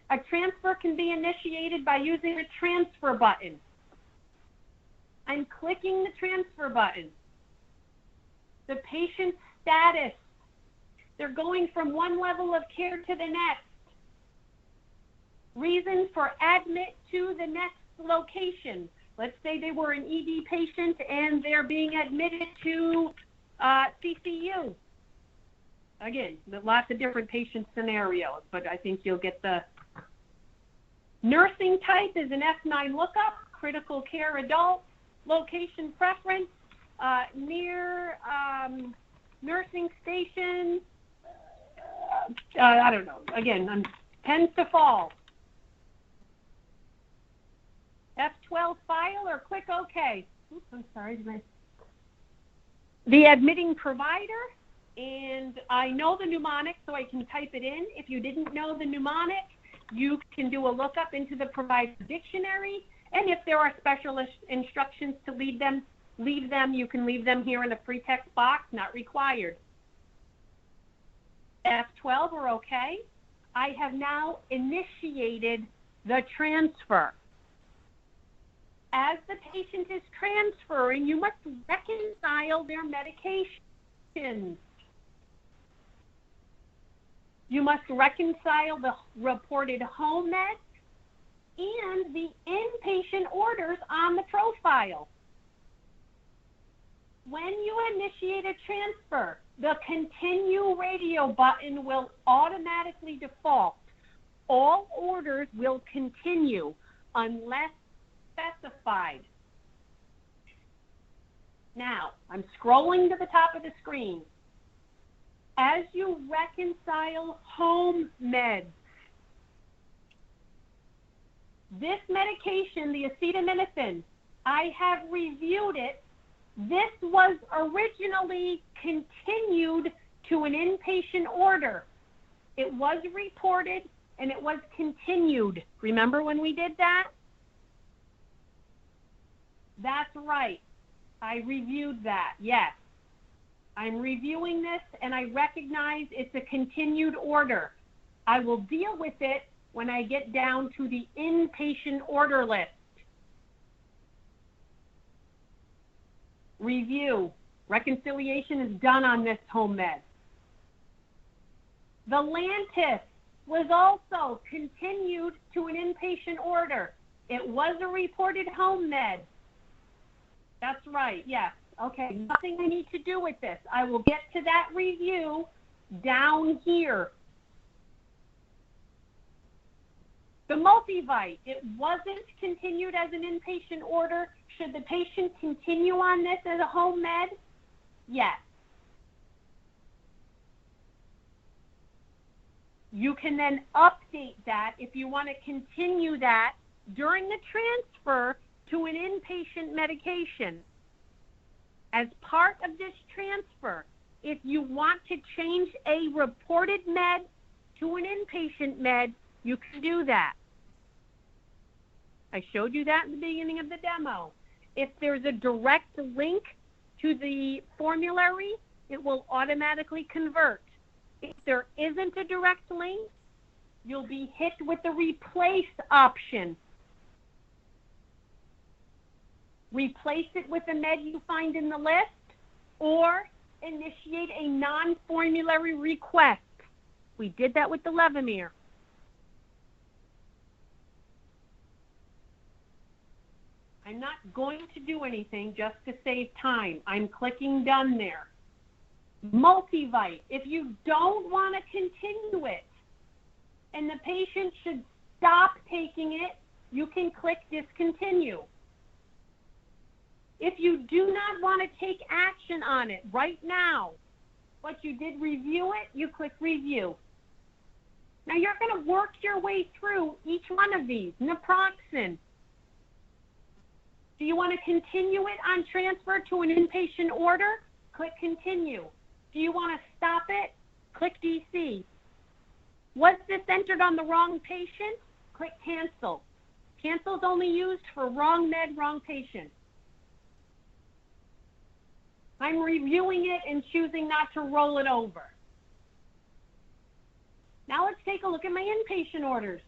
a transfer can be initiated by using a transfer button. I'm clicking the transfer button. The patient's status, they're going from one level of care to the next. Reason for admit to the next location. Let's say they were an ED patient and they're being admitted to CCU. Again, lots of different patient scenarios, but I think you'll get the nursing type is an F9 lookup, critical care adult, location preference, near nursing station, I don't know, again, tends to fall. F12 file or click OK. Oops, I'm sorry. The admitting provider, and I know the mnemonic, so I can type it in. If you didn't know the mnemonic, you can do a lookup into the provider dictionary, and if there are special instructions to leave them. You can leave them here in a free text box, not required. F12 or OK. I have now initiated the transfer. As the patient is transferring, you must reconcile their medications. You must reconcile the reported home meds and the inpatient orders on the profile. When you initiate a transfer, the continue radio button will automatically default. All orders will continue unless specified. Now, I'm scrolling to the top of the screen. As you reconcile home meds, this medication, the acetaminophen, I have reviewed it. This was originally continued to an inpatient order. It was reported and it was continued. Remember when we did that? That's right. I reviewed that, yes. I'm reviewing this and I recognize it's a continued order. I will deal with it when I get down to the inpatient order list. Review. Reconciliation is done on this home med. The Lantus was also continued to an inpatient order. It was a reported home med. That's right, yes. Okay, nothing I need to do with this. I will get to that review down here. The Multivite, it wasn't continued as an inpatient order. Should the patient continue on this as a home med? Yes. You can then update that if you want to continue that during the transfer to an inpatient medication. As part of this transfer, if you want to change a reported med to an inpatient med, you can do that. I showed you that in the beginning of the demo. If there's a direct link to the formulary, it will automatically convert. If there isn't a direct link, you'll be hit with the replace option. Replace it with a med you find in the list, or initiate a non-formulary request. We did that with the Levemir. I'm not going to do anything just to save time. I'm clicking done there. Multivite, if you don't want to continue it and the patient should stop taking it, you can click discontinue. If you do not want to take action on it right now, but you did review it, you click review. Now you're going to work your way through each one of these. Naproxen. Do you want to continue it on transfer to an inpatient order? Click continue. Do you want to stop it? Click DC. Was this entered on the wrong patient? Click cancel. Cancel is only used for wrong med, wrong patient. I'm reviewing it and choosing not to roll it over. Now let's take a look at my inpatient orders.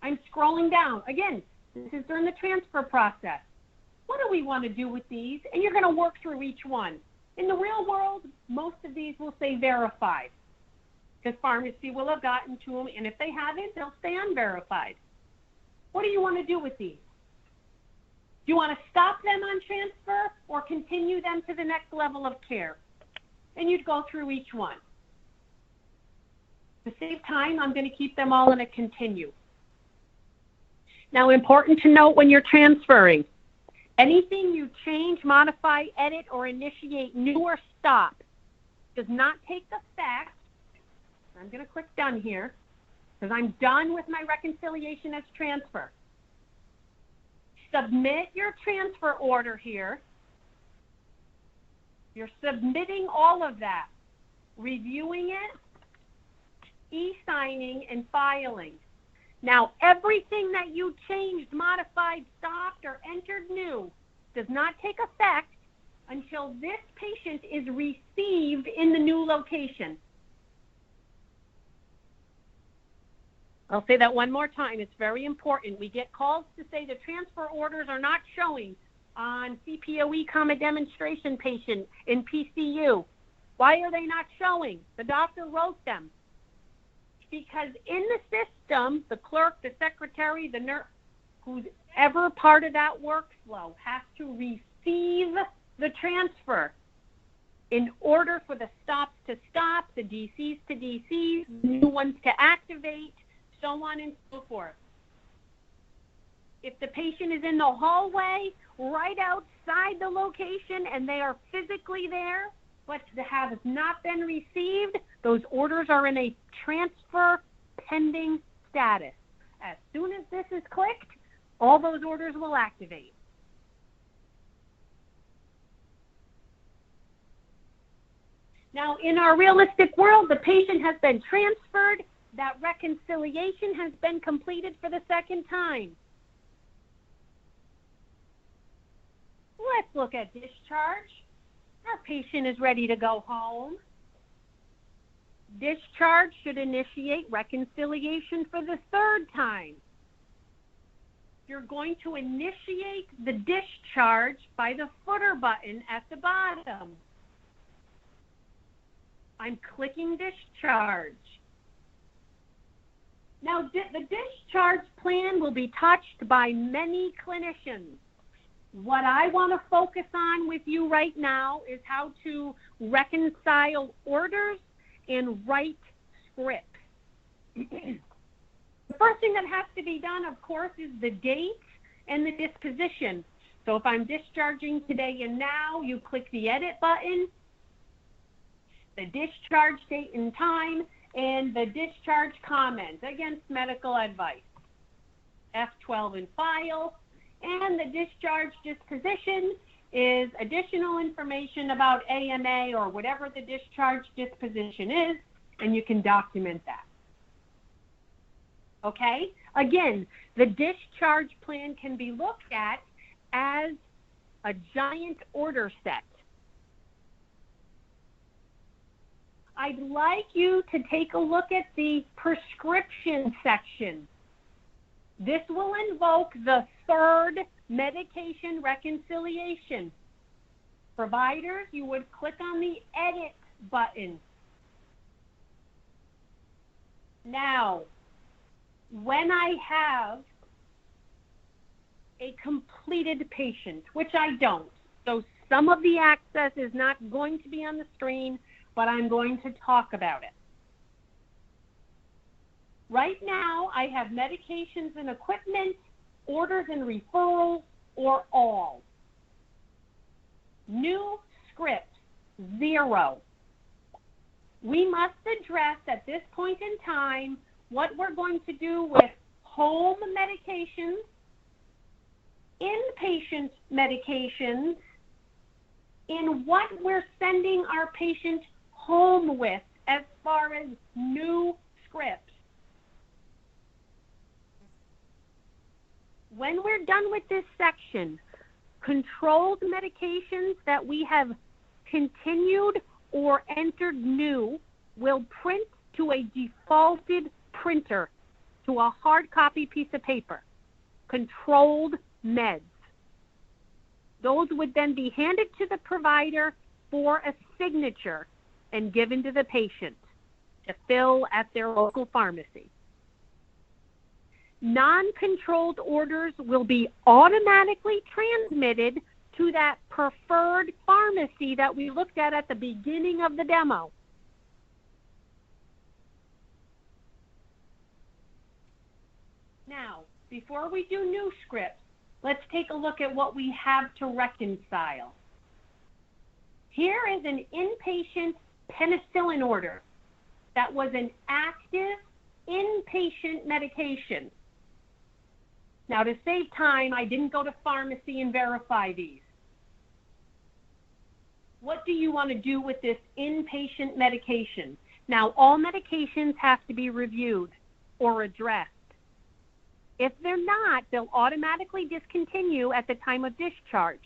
I'm scrolling down. Again, this is during the transfer process. What do we want to do with these? And you're going to work through each one. In the real world, most of these will say verified because pharmacy will have gotten to them, and if they haven't, they'll stay unverified. What do you want to do with these? Do you want to stop them on transfer or continue them to the next level of care? And you'd go through each one. To save time, I'm going to keep them all in a continue. Now, important to note when you're transferring, anything you change, modify, edit, or initiate new or stop does not take effect. I'm going to click done here because I'm done with my reconciliation as transfer. Submit your transfer order here. You're submitting all of that, reviewing it, e-signing, and filing. Now, everything that you changed, modified, stopped, or entered new does not take effect until this patient is received in the new location. I'll say that one more time. It's very important. We get calls to say the transfer orders are not showing on CPOE comma demonstration patient in PCU. Why are they not showing? The doctor wrote them. Because in the system, the clerk, the secretary, the nurse, who's ever part of that workflow has to receive the transfer in order for the stops to stop, the DCs to DCs, new ones to activate, so on and so forth. If the patient is in the hallway right outside the location and they are physically there, but have not been received, those orders are in a transfer pending status. As soon as this is clicked, all those orders will activate. Now, in our realistic world, the patient has been transferred. That reconciliation has been completed for the second time. Let's look at discharge. Our patient is ready to go home. Discharge should initiate reconciliation for the third time. You're going to initiate the discharge by the footer button at the bottom. I'm clicking discharge. Now, the discharge plan will be touched by many clinicians. What I want to focus on with you right now is how to reconcile orders and write scripts. The first thing that has to be done, of course, is the date and the disposition. So if I'm discharging today and now, you click the edit button, the discharge date and time, and the discharge comment against medical advice. F12 in file. And the discharge disposition is additional information about AMA or whatever the discharge disposition is, and you can document that. Okay? Again, the discharge plan can be looked at as a giant order set. I'd like you to take a look at the prescription section. This will invoke the third medication reconciliation. Providers, you would click on the edit button. Now, when I have a completed patient, which I don't, so some of the access is not going to be on the screen, but I'm going to talk about it. Right now, I have medications and equipment, orders and referrals, or all. New script, 0. We must address at this point in time what we're going to do with home medications, inpatient inpatient medications in what we're sending our patient home with as far as new scripts. When we're done with this section, controlled medications that we have continued or entered new will print to a defaulted printer, to a hard copy piece of paper. Controlled meds. Those would then be handed to the provider for a signature and given to the patient to fill at their local pharmacy. Non-controlled orders will be automatically transmitted to that preferred pharmacy that we looked at the beginning of the demo. Now, before we do new scripts, let's take a look at what we have to reconcile. Here is an inpatient penicillin order that was an active inpatient medication. Now, to save time, I didn't go to pharmacy and verify these. What do you want to do with this inpatient medication? Now, all medications have to be reviewed or addressed. If they're not, they'll automatically discontinue at the time of discharge.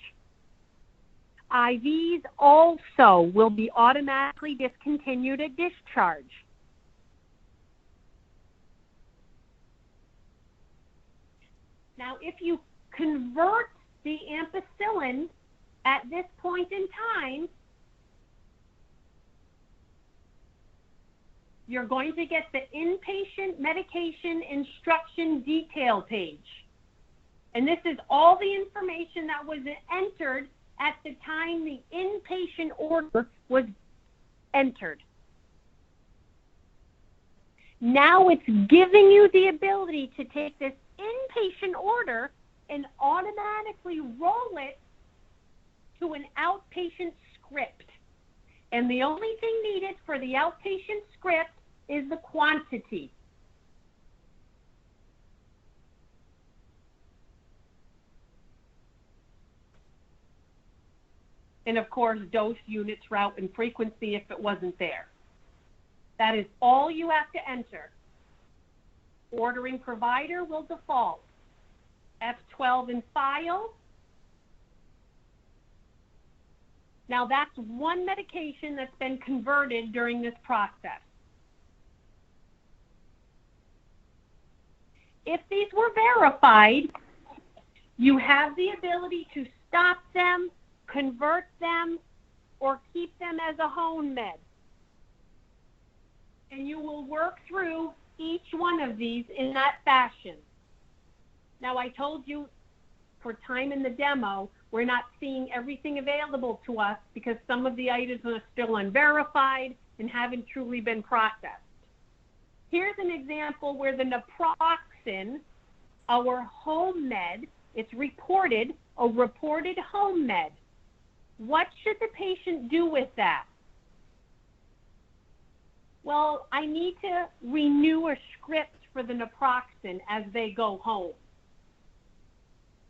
IVs also will be automatically discontinued at discharge. Now, if you convert the ampicillin at this point in time, you're going to get the inpatient medication instruction detail page. And this is all the information that was entered at the time the inpatient order was entered. Now it's giving you the ability to take this inpatient order and automatically roll it to an outpatient script. And the only thing needed for the outpatient script is the quantity. And of course, dose, units, route, and frequency if it wasn't there. That is all you have to enter. Ordering provider will default. F12 in file. Now that's one medication that's been converted during this process. If these were verified, you have the ability to stop them, convert them, or keep them as a home med. And you will work through each one of these in that fashion. Now, I told you for time in the demo, we're not seeing everything available to us because some of the items are still unverified and haven't truly been processed. Here's an example where the naproxen, our home med, it's reported, a reported home med. What should the patient do with that? Well, I need to renew a script for the naproxen as they go home.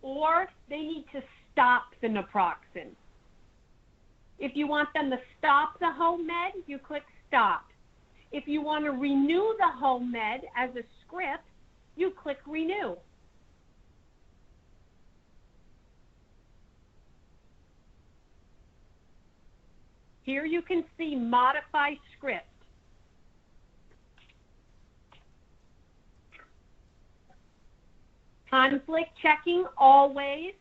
Or they need to stop the naproxen. If you want them to stop the home med, you click stop. If you want to renew the home med as a script, you click renew. Here you can see modify script. Conflict checking always.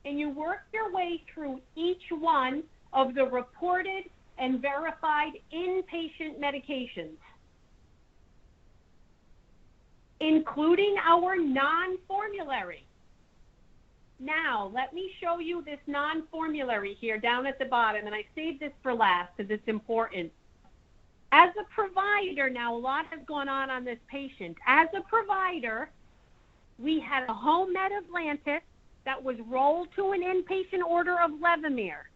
And you work your way through each one of the reported and verified inpatient medications, including our non-formulary. Now, let me show you this non-formulary here down at the bottom, and I saved this for last because it's important. As a provider, now a lot has gone on this patient. As a provider, we had a home med Atlantis that was rolled to an inpatient order of Levemir.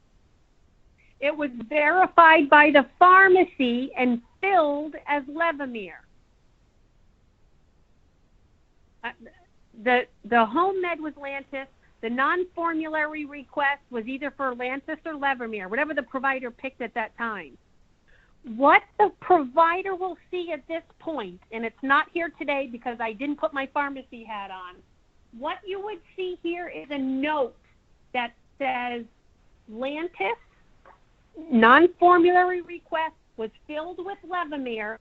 It was verified by the pharmacy and filled as Levemir. The home med was Lantus. The non-formulary request was either for Lantus or Levemir, whatever the provider picked at that time. What the provider will see at this point, and it's not here today because I didn't put my pharmacy hat on, what you would see here is a note that says Lantus non-formulary request was filled with Levemir,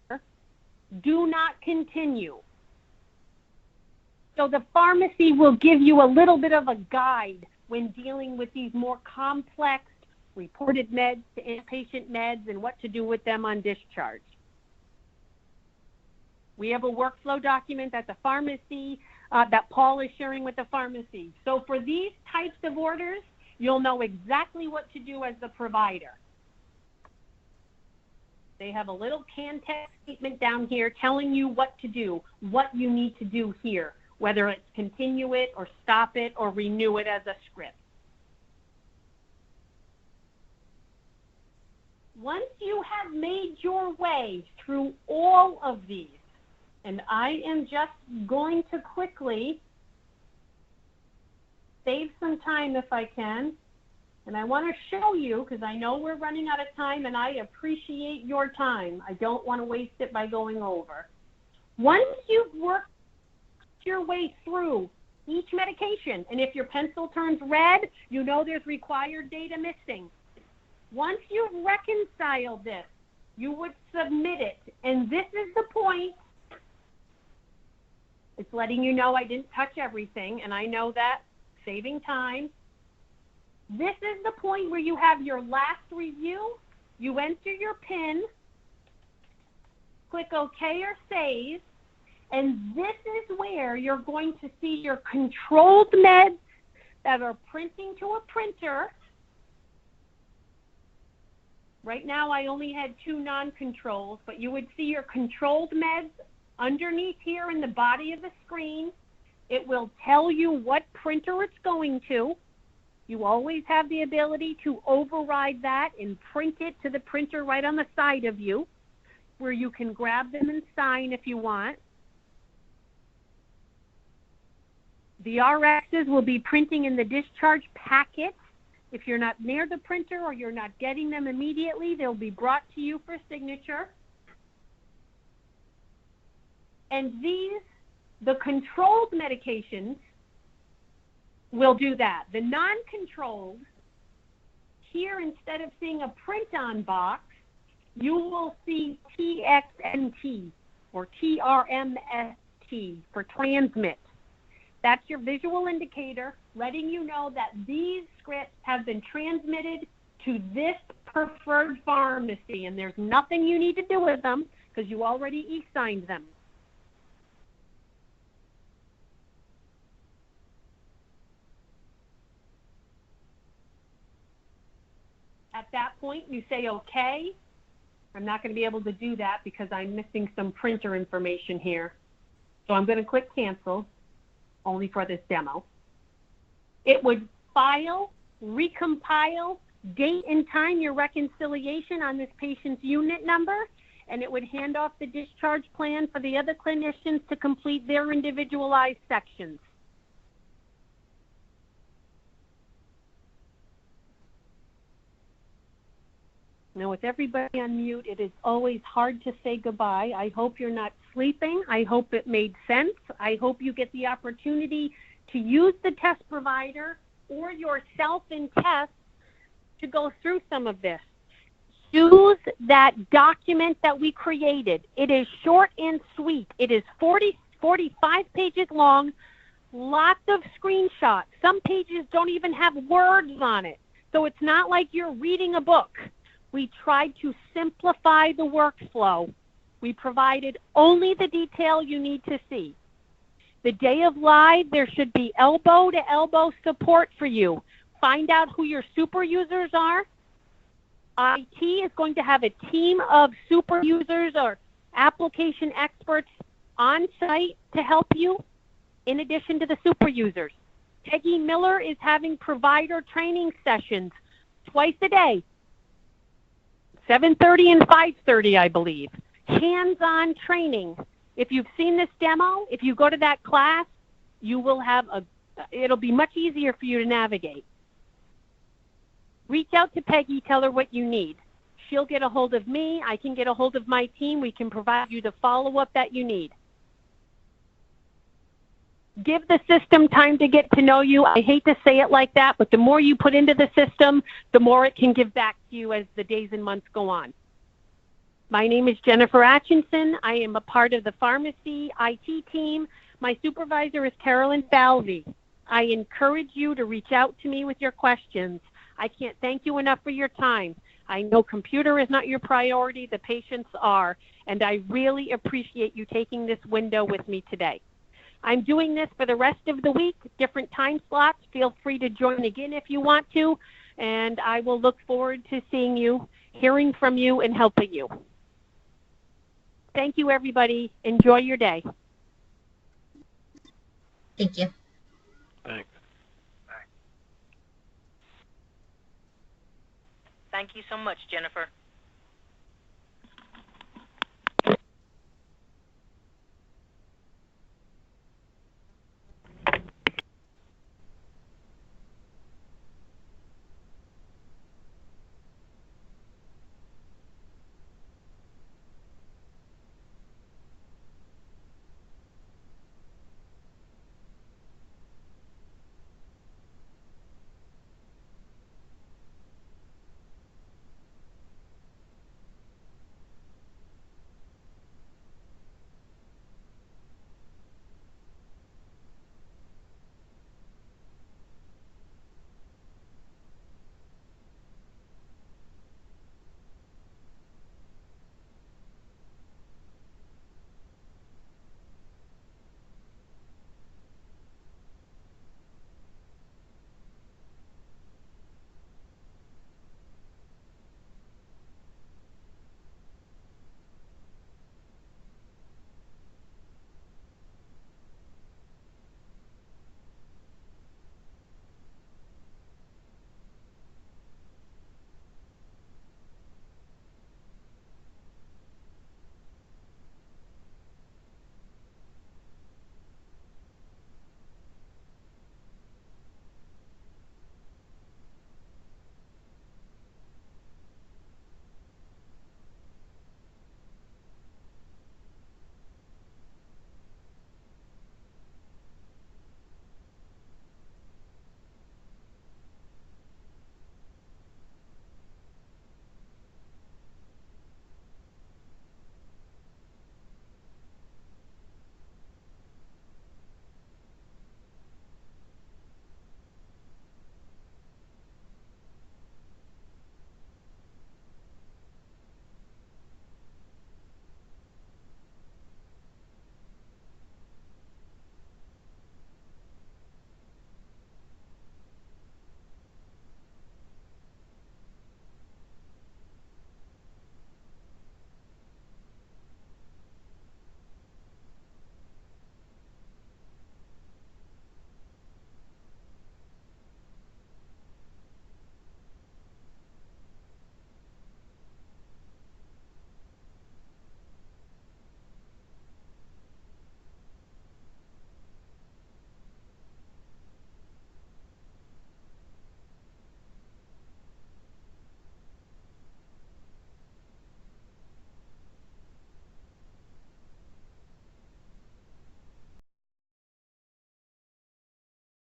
do not continue. So the pharmacy will give you a little bit of a guide when dealing with these more complex reported meds to inpatient meds and what to do with them on discharge. We have a workflow document at the pharmacy that Paul is sharing with the pharmacy. So for these types of orders, you'll know exactly what to do as the provider. They have a little can text statement down here telling you what to do, what you need to do here, whether it's continue it or stop it or renew it as a script. Once you have made your way through all of these, and I am just going to quickly save some time if I can, and I want to show you, because I know we're running out of time and I appreciate your time. I don't want to waste it by going over. Once you've worked your way through each medication, and if your pencil turns red, you know there's required data missing. Once you've reconciled this, you would submit it, and this is the point. It's letting you know I didn't touch everything, and I know that, saving time. This is the point where you have your last review, you enter your PIN, click OK or Save, and this is where you're going to see your controlled meds that are printing to a printer. Right now I only had 2 non-controls, but you would see your controlled meds underneath here in the body of the screen. It will tell you what printer it's going to. You always have the ability to override that and print it to the printer right on the side of you, where you can grab them and sign if you want. The RXs will be printing in the discharge packet. If you're not near the printer or you're not getting them immediately, they'll be brought to you for signature. And these, the controlled medications, will do that. The non-controlled, here instead of seeing a print-on box, you will see TXNT or TRMST for transmit. That's your visual indicator letting you know that these scripts have been transmitted to this preferred pharmacy, and there's nothing you need to do with them because you already e-signed them. At that point, you say, okay. I'm not going to be able to do that because I'm missing some printer information here. So I'm going to click cancel, only for this demo. It would file, recompile, date and time your reconciliation on this patient's unit number, and it would hand off the discharge plan for the other clinicians to complete their individualized sections. Now, with everybody on mute, it is always hard to say goodbye. I hope you're not sleeping. I hope it made sense. I hope you get the opportunity to use the test provider or yourself in test to go through some of this. Use that document that we created. It is short and sweet. It is 45 pages long, lots of screenshots. Some pages don't even have words on it. So it's not like you're reading a book. We tried to simplify the workflow. We provided only the detail you need to see. The day of live, there should be elbow-to-elbow support for you. Find out who your super users are. IT is going to have a team of super users or application experts on site to help you, in addition to the super users. Peggy Miller is having provider training sessions twice a day. 7:30 and 5:30, I believe. Hands-on training. If you've seen this demo, if you go to that class, you will have it'll be much easier for you to navigate. Reach out to Peggy, tell her what you need. She'll get a hold of me. I can get a hold of my team. We can provide you the follow-up that you need. Give the system time to get to know you. I hate to say it like that, but the more you put into the system, the more it can give back to you as the days and months go on. My name is Jennifer Atchison. I am a part of the pharmacy IT team. My supervisor is Carolyn Falvey. I encourage you to reach out to me with your questions. I can't thank you enough for your time. I know computer is not your priority. The patients are, and I really appreciate you taking this window with me today. I'm doing this for the rest of the week, different time slots. Feel free to join again if you want to, and I will look forward to seeing you, hearing from you, and helping you. Thank you, everybody. Enjoy your day. Thank you. Thanks. Thank you so much, Jennifer.